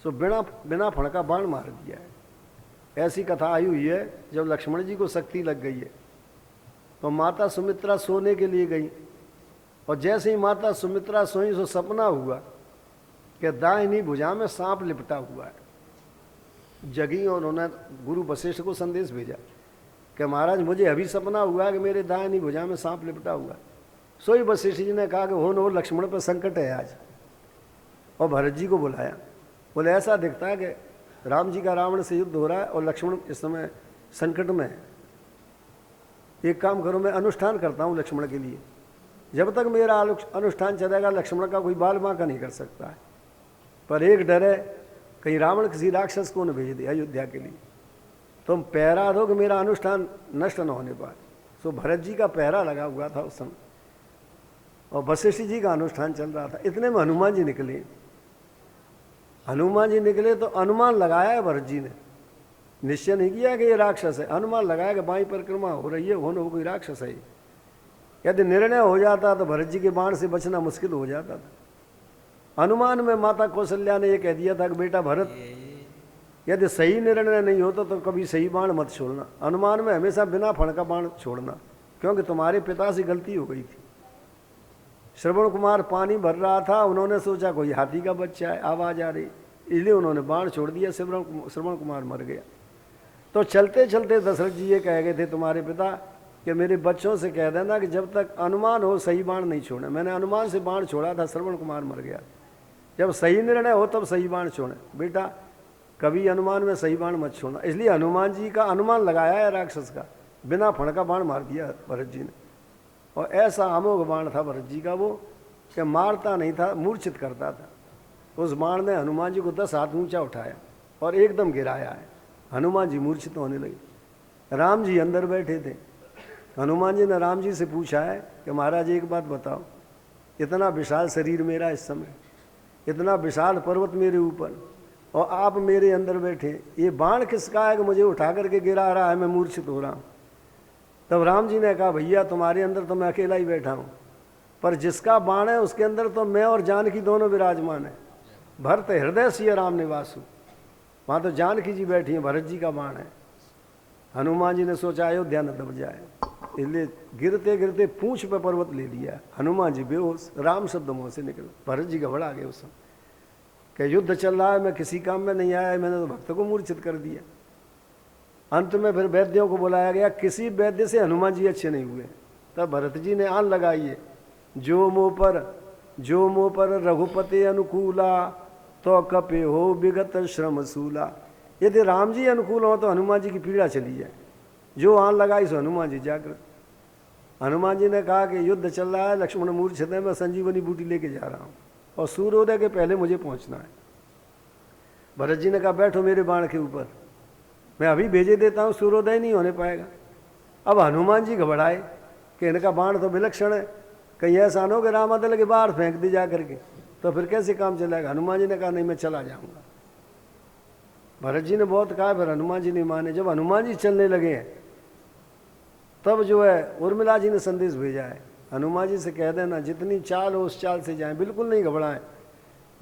सो बिना फणका बाण मार दिया है। ऐसी कथा आई हुई है, जब लक्ष्मण जी को शक्ति लग गई है तो माता सुमित्रा सोने के लिए गई, और जैसे ही माता सुमित्रा सोई तो सपना हुआ कि दाहिनी भुजा में सांप लिपटा हुआ है। जगी और उन्होंने गुरु वशिष्ठ को संदेश भेजा कि महाराज मुझे अभी सपना हुआ कि मेरे दाहिनी भुजा में सांप लिपटा हुआ है। सोई वशिष्ठ जी ने कहा कि हो न हो लक्ष्मण पर संकट है आज, और भरत जी को बुलाया। बोले ऐसा दिखता है कि राम जी का रावण से युद्ध हो रहा है और लक्ष्मण इस समय संकट में है। एक काम करो, मैं अनुष्ठान करता हूँ लक्ष्मण के लिए, जब तक मेरा अनुष्ठान चलेगा लक्ष्मण का कोई बाल बांका नहीं कर सकता है। पर एक डर है, कहीं रावण किसी राक्षस को न भेज दे अयोध्या के लिए, तुम पहरा दो कि मेरा अनुष्ठान नष्ट न होने पाए। सो भरत जी का पहरा लगा हुआ था उस समय, और वशिष्ठ जी का अनुष्ठान चल रहा था। इतने में हनुमान जी निकले। हनुमान जी निकले तो अनुमान लगाया है भरत जी ने, निश्चय नहीं किया कि ये राक्षस है, अनुमान लगाया कि बाई परिक्रमा हो रही है, हो न हो कोई राक्षस है। यदि निर्णय हो जाता तो भरत जी के बाण से बचना मुश्किल हो जाता था। अनुमान में माता कौशल्या ने यह कह दिया था कि बेटा भरत, यदि सही निर्णय नहीं होता तो कभी सही बाण मत छोड़ना, अनुमान में हमेशा बिना फण का बाण छोड़ना, क्योंकि तुम्हारे पिता से गलती हो गई थी। श्रवण कुमार पानी भर रहा था, उन्होंने सोचा कोई हाथी का बच्चा है, आवाज आ रही, इसलिए उन्होंने बाण छोड़ दिया, श्रवण कुमार मर गया। तो चलते चलते दशरथ जी ये कह गए थे तुम्हारे पिता कि मेरे बच्चों से कह देना कि जब तक अनुमान हो सही बाण नहीं छोड़े। मैंने अनुमान से बाण छोड़ा था, श्रवण कुमार मर गया। जब सही निर्णय हो तब सही बाण छोड़े बेटा, कभी अनुमान में सही बाण मत छोड़ना। इसलिए हनुमान जी का अनुमान लगाया है राक्षस का, बिना फण का बाण मार दिया भरत जी ने। और ऐसा अमोघ बाण था भरत जी का वो कि मारता नहीं था, मूर्छित करता था। उस बाण ने हनुमान जी को 10 हाथ ऊंचा उठाया और एकदम गिराया है। हनुमान जी मूर्छित होने लगे। राम जी अंदर बैठे थे। हनुमान जी ने राम जी से पूछा है कि महाराज एक बात बताओ, इतना विशाल शरीर मेरा इस समय, इतना विशाल पर्वत मेरे ऊपर, और आप मेरे अंदर बैठे, ये बाण किसका है कि मुझे उठा करके गिरा रहा है, मैं मूर्छित हो रहा हूँ। तब राम जी ने कहा भैया तुम्हारे अंदर तो मैं अकेला ही बैठा हूँ, पर जिसका बाण है उसके अंदर तो मैं और जानकी दोनों विराजमान है। भरत हृदय सिय राम निवासु, वहाँ तो जानकी जी बैठी हैं, भरत जी का बाण है। हनुमान जी ने सोचा अयोध्या न दब जाए, इसलिए गिरते गिरते पूंछ पे पर्वत ले लिया। हनुमान जी बेहोश, राम शब्द मुँह से निकला। भरत जी घबरा गए उस समय कि युद्ध चल रहा है, मैं किसी काम में नहीं आया, मैंने तो भक्त को मूर्छित कर दिया। अंत में फिर वैद्यों को बुलाया गया, किसी वैद्य से हनुमान जी अच्छे नहीं हुए। तब भरत जी ने आन लगाई है, जो मोह पर रघुपति अनुकूला, तो कपे हो विगत श्रम सूला। यदि राम जी अनुकूल हो तो हनुमान जी की पीड़ा चली जाए। जो आन लगाई सो हनुमान जी जागृत। हनुमान जी ने कहा कि युद्ध चल रहा है, लक्ष्मण मूर्छित है, मैं संजीवनी बूटी लेके जा रहा हूँ और सूर्योदय के पहले मुझे पहुँचना है। भरत जी ने कहा बैठो मेरे बाण के ऊपर, मैं अभी भेजे देता हूँ, सूर्योदय नहीं होने पाएगा। अब हनुमान जी घबराए कि इनका बाण तो विलक्षण है, कहीं ऐसा न हो कि रामादल के बाहर फेंक दी जा करके, तो फिर कैसे काम चलेगा। हनुमान जी ने कहा नहीं मैं चला जाऊंगा। भरत जी ने बहुत कहा, फिर हनुमान जी नहीं माने। जब हनुमान जी चलने लगे हैं तब जो है उर्मिला जी ने संदेश भेजा है, हनुमान जी से कह देना जितनी चाल हो उस चाल से जाएं, बिल्कुल नहीं घबराएं।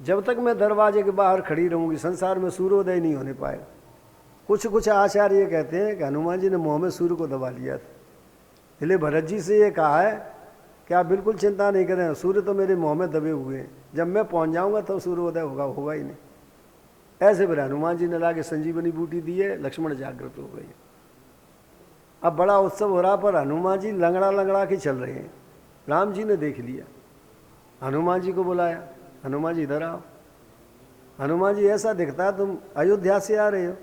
जब तक मैं दरवाजे के बाहर खड़ी रहूंगी संसार में सूर्योदय नहीं होने पाएगा। कुछ आचार्य ये कहते हैं कि हनुमान जी ने मुँह में सूर्य को दबा लिया था, इसलिए भरत जी से ये कहा है कि आप बिल्कुल चिंता नहीं करें, सूर्य तो मेरे मुँह में दबे हुए हैं, जब मैं पहुँच जाऊँगा तब सूर्योदय होगा ही नहीं। ऐसे फिर हनुमान जी ने लाके संजीवनी बूटी दी है, लक्ष्मण जागृत हो गई। अब बड़ा उत्सव हो रहा, पर हनुमान जी लंगड़ा के चल रहे हैं। राम जी ने देख लिया, हनुमान जी को बुलाया, हनुमान जी इधर आओ। हनुमान जी ऐसा दिखता है तुम अयोध्या से आ रहे हो।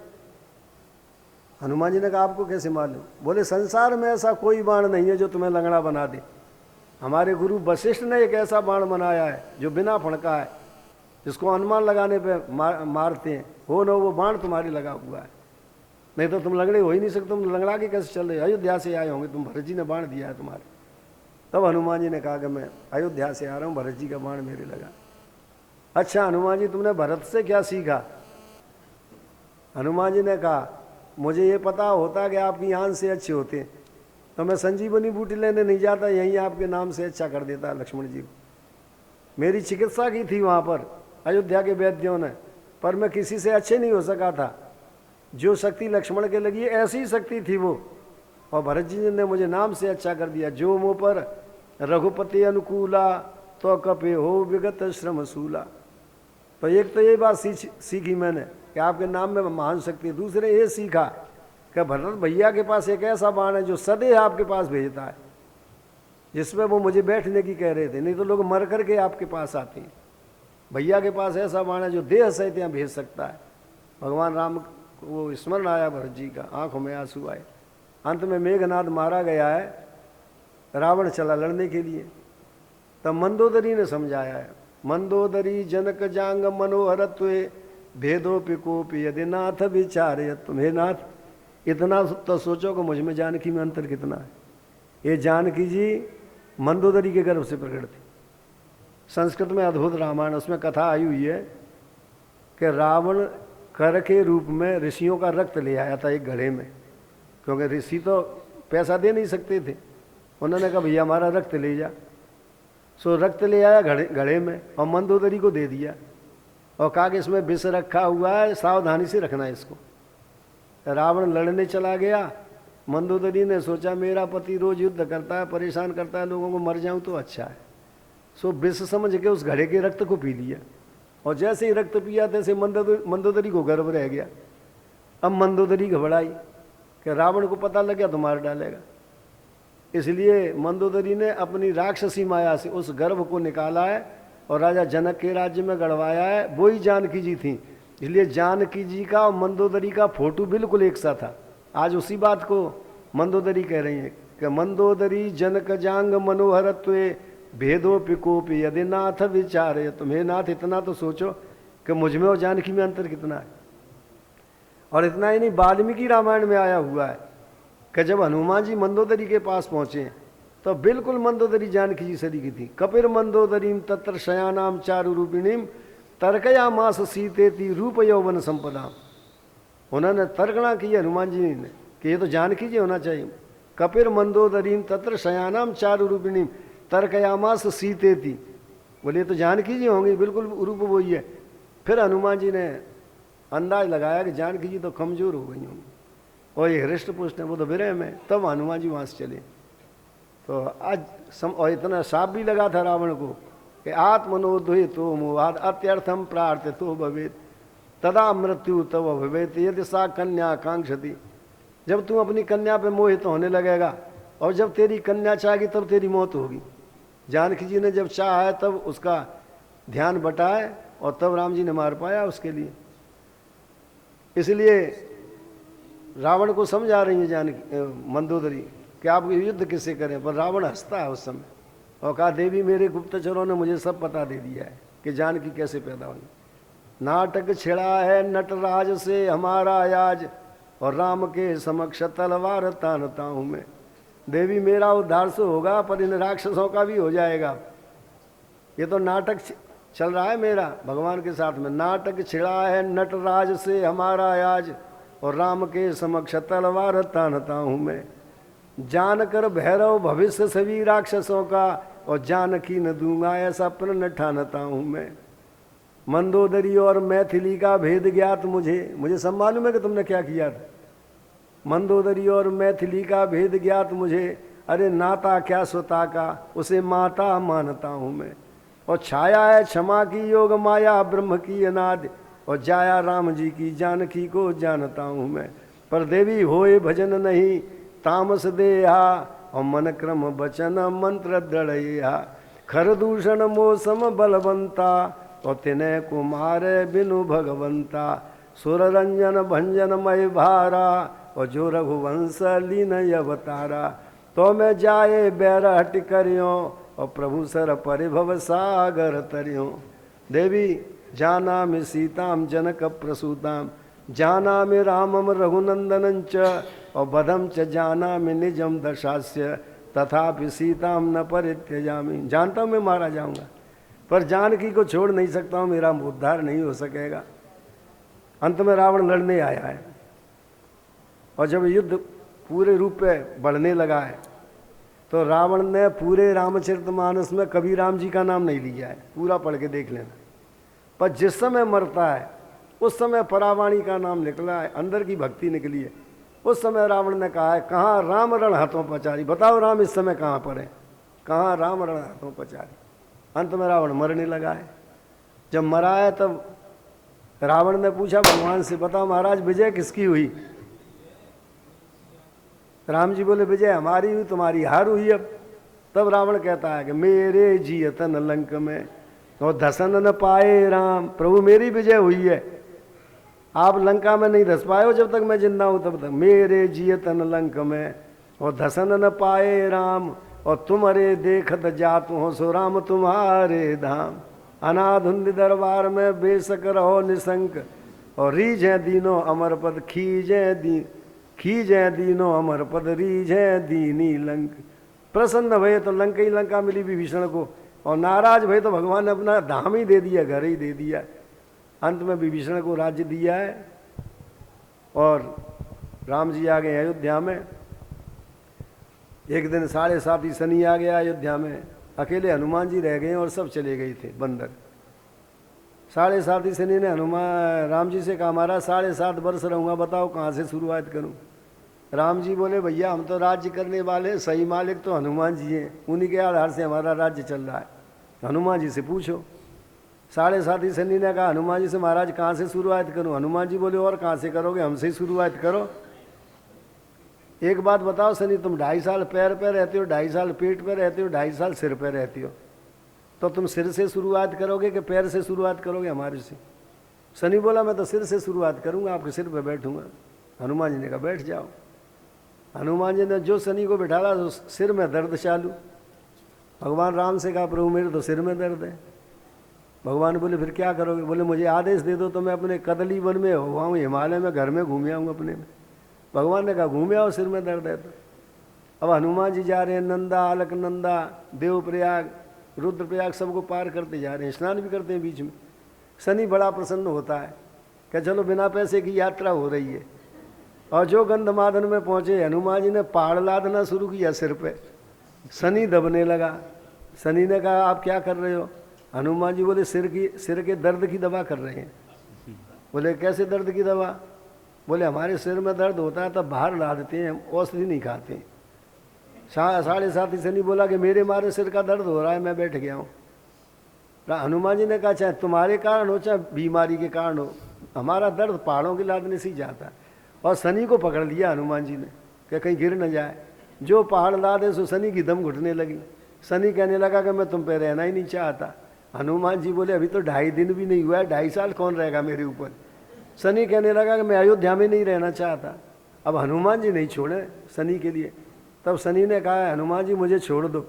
हनुमान जी ने कहा आपको कैसे मालूम। बोले संसार में ऐसा कोई बाण नहीं है जो तुम्हें लंगड़ा बना दे। हमारे गुरु वशिष्ठ ने एक ऐसा बाण बनाया है जो बिना फणका है, जिसको अनुमान लगाने पे मारते हैं, हो न वो बाण तुम्हारे लगा हुआ है, नहीं तो तुम लंगड़े हो ही नहीं सकते। तुम लंगड़ा के कैसे चल रहे हो, अयोध्या से आए होंगे, तुम भरत जी ने बाण दिया है तुम्हारे। तब हनुमान जी ने कहा कि मैं अयोध्या से आ रहा हूँ, भरत जी का बाण मेरे लगा। अच्छा हनुमान जी तुमने भरत से क्या सीखा। हनुमान जी ने कहा मुझे ये पता होता कि आपकी आन से अच्छे होते तो मैं संजीवनी बूटी लेने नहीं जाता, यहीं आपके नाम से अच्छा कर देता लक्ष्मण जी को। मेरी चिकित्सा की थी वहाँ पर अयोध्या के वैद्यों ने, पर मैं किसी से अच्छे नहीं हो सका था। जो शक्ति लक्ष्मण के लगी ऐसी शक्ति थी वो। और भरत जी ने मुझे नाम से अच्छा कर दिया, जो मुँह पर रघुपति अनुकूला तो कपे हो विगत श्रम सूला। तो एक तो ये बात सीखी मैंने कि आपके नाम में महान शक्ति है। दूसरे ये सीखा कि भरत भैया के पास एक ऐसा बाण है जो सदैव आपके पास भेजता है, जिसमें वो मुझे बैठने की कह रहे थे, नहीं तो लोग मर करके आपके पास आते हैं। भैया के पास ऐसा बाण है जो देह सहित यहाँ भेज सकता है। भगवान राम को स्मरण आया भरत जी का, आंखों में आंसू आए। अंत में मेघनाद मारा गया है, रावण चला लड़ने के लिए। तब मंदोदरी ने समझाया है, मंदोदरी जनक जांग मनोहरत्व भेदो पिकोप यदि नाथ विचारे। तुम्हें नाथ इतना तो सोचो कि मुझ में जानकी में अंतर कितना है। ये जानकी जी मंदोदरी के गर्भ से प्रकट थी। संस्कृत में अद्भुत रामायण, उसमें कथा आई हुई है कि रावण कर के रूप में ऋषियों का रक्त ले आया था एक घड़े में, क्योंकि ऋषि तो पैसा दे नहीं सकते थे। उन्होंने कहा भैया हमारा रक्त ले जा। सो रक्त ले आया घड़े में और मंदोदरी को दे दिया और कहा कि इसमें विष रखा हुआ है, सावधानी से रखना है इसको। रावण लड़ने चला गया। मंदोदरी ने सोचा मेरा पति रोज युद्ध करता है, परेशान करता है लोगों को, मर जाऊं तो अच्छा है। सो विष समझ के उस घड़े के रक्त को पी लिया और जैसे ही रक्त पिया तैसे मंदोदरी को गर्व रह गया। अब मंदोदरी घबराई कि रावण को पता लग गया तो मार डालेगा। इसलिए मंदोदरी ने अपनी राक्षसी माया से उस गर्भ को निकाला है और राजा जनक के राज्य में गड़वाया है। वही जानकी जी थी। इसलिए जानकी जी का और मंदोदरी का फोटो बिल्कुल एक सा था। आज उसी बात को मंदोदरी कह रही है कि मंदोदरी जनक जांग मनोहरत्व भेदो पिकोप यदि नाथ विचारे। तुम्हें नाथ इतना तो सोचो कि मुझ में और जानकी में अंतर कितना है। और इतना ही नहीं, वाल्मीकि रामायण में आया हुआ है कि जब हनुमान जी मंदोदरी के पास पहुंचे तो बिल्कुल मंदोदरी जानकी जी सरी की थी। कपिर मंदोदरीम तत्र शयानाम चारु रूपिणीम तर्कया मास सीतेति रूप यौवन संपदा। उन्होंने तर्कना की हनुमान जी ने कि ये तो जानकी जी होना चाहिए। कपिर मंदोदरीम तत्र शयानाम चारु रूपिणीम तर्कयामास सीतेति, बोले ये तो जानकी जी होंगी, बिल्कुल रूप वही है। फिर हनुमान जी ने अंदाज लगाया कि जानकी जी तो कमजोर हो गई होंगी और ये हृष्ट पुष्ट है, वो तो विरह में। तब हनुमान जी वहाँ से चले। तो आज और इतना साप भी लगा था रावण को कि आत्मनोद्वय तो मोहाद अत्यर्थम प्रार्थ तो भवेत तदा मृत्यु तब भवेत यदि सा कन्या कांक्षति। जब तुम अपनी कन्या पे मोहित होने लगेगा और जब तेरी कन्या चाहेगी तब तेरी मौत होगी। जानकी जी ने जब चाहा है तब उसका ध्यान बटाए और तब राम जी ने मार पाया उसके लिए। इसलिए रावण को समझा रही है जानकी मंदोदरी कि आप युद्ध किससे करें, पर रावण हंसता है उस समय और कहा देवी मेरे गुप्तचरों ने मुझे सब पता दे दिया है कि जानकी कैसे पैदा हुई। नाटक छिड़ा है नटराज से हमारा आज और राम के समक्ष तलवार तानता हूं मैं। देवी मेरा उद्धार से होगा पर इन राक्षसों का भी हो जाएगा। ये तो नाटक चल रहा है मेरा भगवान के साथ में। नाटक छिड़ा है नटराज से हमारा आज और राम के समक्ष तलवार तानता हूं मैं। जानकर भैरव भविष्य सभी राक्षसों का और जानकी न दूंगा ऐसा प्रण ठानता हूं मैं। मंदोदरी और मैथिली का भेद ज्ञात मुझे सब मालूम है कि तुमने क्या किया था। मंदोदरी और मैथिली का भेद ज्ञात मुझे, अरे नाता क्या स्वता का उसे माता मानता हूं मैं। और छाया है क्षमा की योग माया ब्रह्म की अनाद और जाया राम जी की जानकी को जानता हूं मैं। पर देवी होए भजन नहीं तामस देहा और मन क्रम बचन मंत्र दृढ़ा। खर दूषण मौसम बलवंता और तिने कुमार बिनु भगवंता। सुर रंजन भंजन मय भारा और जो रघुवंश लीन अवतारा। तो मैं जाए बैर हट करियो और प्रभु सर परिभव सागर तरियो। देवी जाना में सीताम जनक प्रसूताम जाना में रामम रघुनंदनं च और बधम च जाना में निजम दशास्य तथापि सीताम न परित्यजामि। जानता हूँ मैं मारा जाऊंगा पर जानकी को छोड़ नहीं सकता हूँ, मेरा उद्धार नहीं हो सकेगा। अंत में रावण लड़ने आया है और जब युद्ध पूरे रूप पे बढ़ने लगा है तो रावण ने पूरे रामचरितमानस में कभी राम जी का नाम नहीं लिया है। पूरा पढ़ के देख लेना। पर जिस समय मरता है उस समय परावाणी का नाम निकला है, अंदर की भक्ति निकली है। उस समय रावण ने कहा है कहाँ राम रण हाथों पचारी, बताओ राम इस समय कहाँ पर है, कहाँ राम रण हाथों पचारी। अंत में रावण मरने लगा है। जब मरा है तब रावण ने पूछा भगवान से, बताओ महाराज विजय किसकी हुई? राम जी बोले विजय हमारी हुई, तुम्हारी हार हुई। अब तब रावण कहता है कि मेरे जियतन लंक में और धसन न पाए राम, प्रभु मेरी विजय हुई है, आप लंका में नहीं धस पाए हो जब तक मैं जिंदा हूं तब तक। मेरे जियतन लंक में और धसन न पाए राम, और तुम्हारे देखत जात हो सो राम तुम्हारे धाम। अनाधुंध दरबार में बेसक रहो निशंक, और रीझे दीनो अमर पद खीजे दीनो अमर पद रीझे दीनी लंक। प्रसन्न भये तो लंका ही लंका मिली विभीषण को, और नाराज भये तो भगवान ने अपना धाम ही दे दिया, घर ही दे दिया। अंत में विभीषण को राज्य दिया है और राम जी आ गए अयोध्या में। एक दिन 7.5 शनि आ गया अयोध्या में, अकेले हनुमान जी रह गए और सब चले गए थे बंदर। 7.5 शनि ने हनुमान राम जी से कहा महाराज 7.5 वर्ष रहूँगा, बताओ कहाँ से शुरुआत करूँ? राम जी बोले भैया हम तो राज्य करने वाले, सही मालिक तो हनुमान जी हैं, उन्हीं के आधार से हमारा राज्य चल रहा है, हनुमान जी से पूछो। 7.5 शनि ने कहा हनुमान जी से महाराज कहाँ से शुरुआत करूँ? हनुमान जी बोले और कहाँ से करोगे, हमसे ही शुरुआत करो। एक बात बताओ शनि, तुम 2.5 साल पैर पे रहते हो, 2.5 साल पेट पे रहते हो, 2.5 साल सिर पे रहते हो, तो तुम सिर से शुरुआत करोगे कि पैर से शुरुआत करोगे हमारे से? शनि बोला मैं तो सिर से शुरुआत करूंगा, आपके सिर पे बैठूंगा। हनुमान जी ने कहा बैठ जाओ। हनुमान जी ने जो शनि को बिठाला तो सिर में दर्द चालू। भगवान राम से कहा प्रभु मेरे तो सिर में दर्द है। भगवान बोले फिर क्या करोगे? बोले मुझे आदेश दे दो तो मैं अपने कदली वन में हुआ हूँ, हिमालय में घर में घूम आऊँगा अपने में। भगवान ने कहा घूमे आओ, सिर में दर्द है तो। अब हनुमान जी जा रहे हैं नंदा, अलकनंदा, देवप्रयाग, रुद्रप्रयाग सबको पार करते जा रहे हैं, स्नान भी करते हैं बीच में। शनि बड़ा प्रसन्न होता है कि चलो बिना पैसे की यात्रा हो रही है। और जो गंधमादन में पहुंचे हनुमान जी ने पहाड़ लादना शुरू किया सिर पे, शनि दबने लगा। शनि ने कहा आप क्या कर रहे हो? हनुमान जी बोले सिर के दर्द की दवा कर रहे हैं। बोले कैसे दर्द की दवा? बोले हमारे सिर में दर्द होता है तब बाहर ला देते हैं, हम औषधि नहीं खाते। 7.5 शनि बोला कि मेरे मारे सिर का दर्द हो रहा है, मैं बैठ गया हूँ। हनुमान जी ने कहा चाहे तुम्हारे कारण हो चाहे बीमारी के कारण हो, हमारा दर्द पहाड़ों के लादने से ही जाता है। और शनि को पकड़ लिया हनुमान जी ने कि कहीं गिर न जाए। जो पहाड़ लादे सो शनि की दम घुटने लगी। शनि कहने लगा कि मैं तुम पे रहना ही नहीं चाहता। हनुमान जी बोले अभी तो 2.5 दिन भी नहीं हुआ है, 2.5 साल कौन रहेगा मेरे ऊपर? शनि कहने लगा कि मैं अयोध्या में नहीं रहना चाहता। अब हनुमान जी नहीं छोड़े शनि के लिए। तब शनि ने कहा हनुमान जी मुझे छोड़ दो,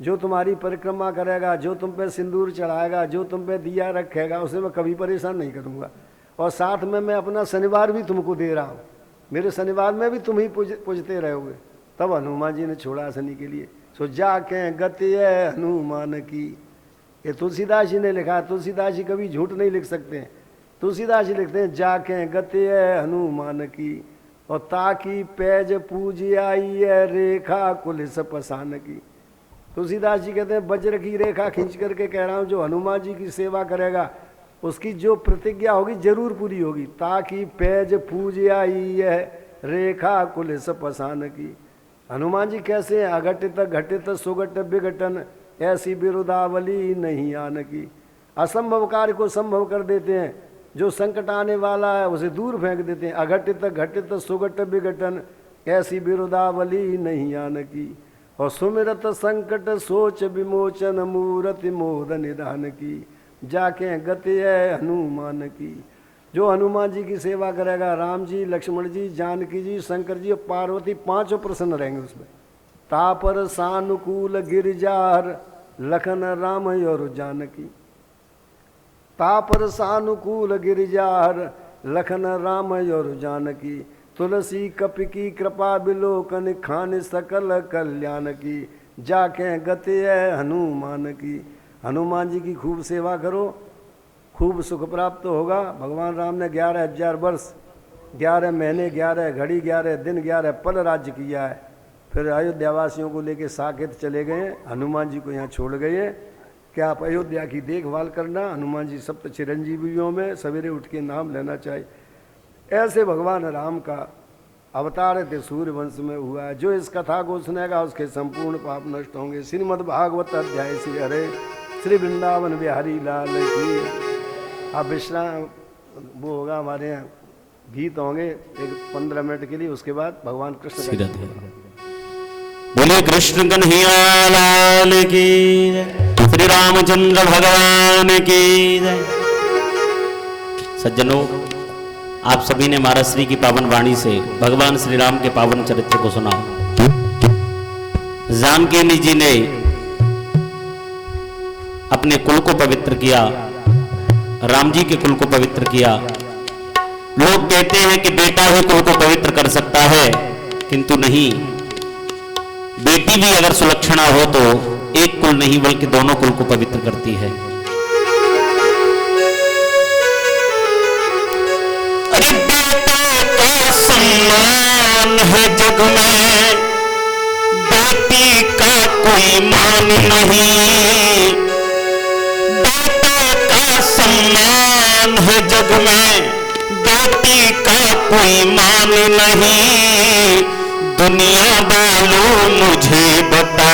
जो तुम्हारी परिक्रमा करेगा, जो तुम पे सिंदूर चढ़ाएगा, जो तुम पे दिया रखेगा, उसे मैं कभी परेशान नहीं करूँगा। और साथ में मैं अपना शनिवार भी तुमको दे रहा हूँ, मेरे शनिवार में भी तुम ही पूजते रहोगे। तब हनुमान जी ने छोड़ा शनि के लिए। सो जाके गति है हनुमान की, ये तुलसीदास जी ने लिखा है। तुलसीदास जी कभी झूठ नहीं लिख सकते हैं। तुलसीदास जी लिखते हैं जाके गति है हनुमान की, और ताकि पैज पूज आई है रेखा कुलिस पसान की। तुलसीदास जी कहते हैं वज्र की रेखा खींच करके कह रहा हूँ, जो हनुमान जी की सेवा करेगा उसकी जो प्रतिज्ञा होगी जरूर पूरी होगी। ताकि पैज पूज आई है रेखा कुलिस पसान की। हनुमान जी कैसे हैं? अघटित घटित सुघट विघटन ऐसी विरुदावली नहीं आन की। असंभव कार्य को संभव कर देते हैं, जो संकट आने वाला है उसे दूर फेंक देते हैं। अघटित घटित सुघट विघटन ऐसी विरुदावली नहीं आन की। और सुमिरत संकट सोच विमोचन मूर्ति मोद निधान की। जाके गति है हनुमान की। जो हनुमान जी की सेवा करेगा, राम जी, लक्ष्मण जी, जानकी जी, शंकर जी और पार्वती पांचों प्रसन्न रहेंगे उसमें। तापर सानुकूल गिरिजार लखन राम और जानकी। तापर सानुकूल गिरिजार लखन राम और जानकी। तुलसी कपि की कृपा बिलोकन खान सकल कल्याण की। जाके गति है हनुमान की। हनुमान जी की खूब सेवा करो, खूब सुख प्राप्त होगा। भगवान राम ने 11,000 वर्ष 11 महीने 11 घड़ी 11 दिन 11 पल राज्य किया है। फिर अयोध्या वासियों को लेके साकेत चले गए, हनुमान जी को यहाँ छोड़ गए कि कि आप अयोध्या की देखभाल करना। हनुमान जी सप्त चिरंजीवियों में सवेरे उठ के नाम लेना चाहिए। ऐसे भगवान राम का अवतार थे सूर्य वंश में हुआ है। जो इस कथा को सुनेगा उसके संपूर्ण पाप नष्ट होंगे। श्रीमद् भागवत अध्याय श्री हरे श्री वृंदावन बिहारी लाल की। अब विश्राम वो होगा, हमारे यहाँ गीत होंगे एक 15 मिनट के लिए, उसके बाद भगवान कृष्ण का बोले कृष्ण कन्हैया लाल की जय, श्री रामचंद्र भगवान की जय। सज्जनों, आप सभी ने महाराष्ट्री की पावन वाणी से भगवान श्री राम के पावन चरित्र को सुना। जानकी जी ने अपने कुल को पवित्र किया, राम जी के कुल को पवित्र किया। लोग कहते हैं कि बेटा ही कुल को पवित्र कर सकता है, किंतु नहीं, बेटी भी अगर सुलक्षणा हो तो एक कुल नहीं बल्कि दोनों कुल को पवित्र करती है। अरे बेटे का सम्मान है जग में, बेटी का कोई मान नहीं। बेटे का सम्मान है जग में, बेटी का कोई मान नहीं। दुनिया वालों मुझे बता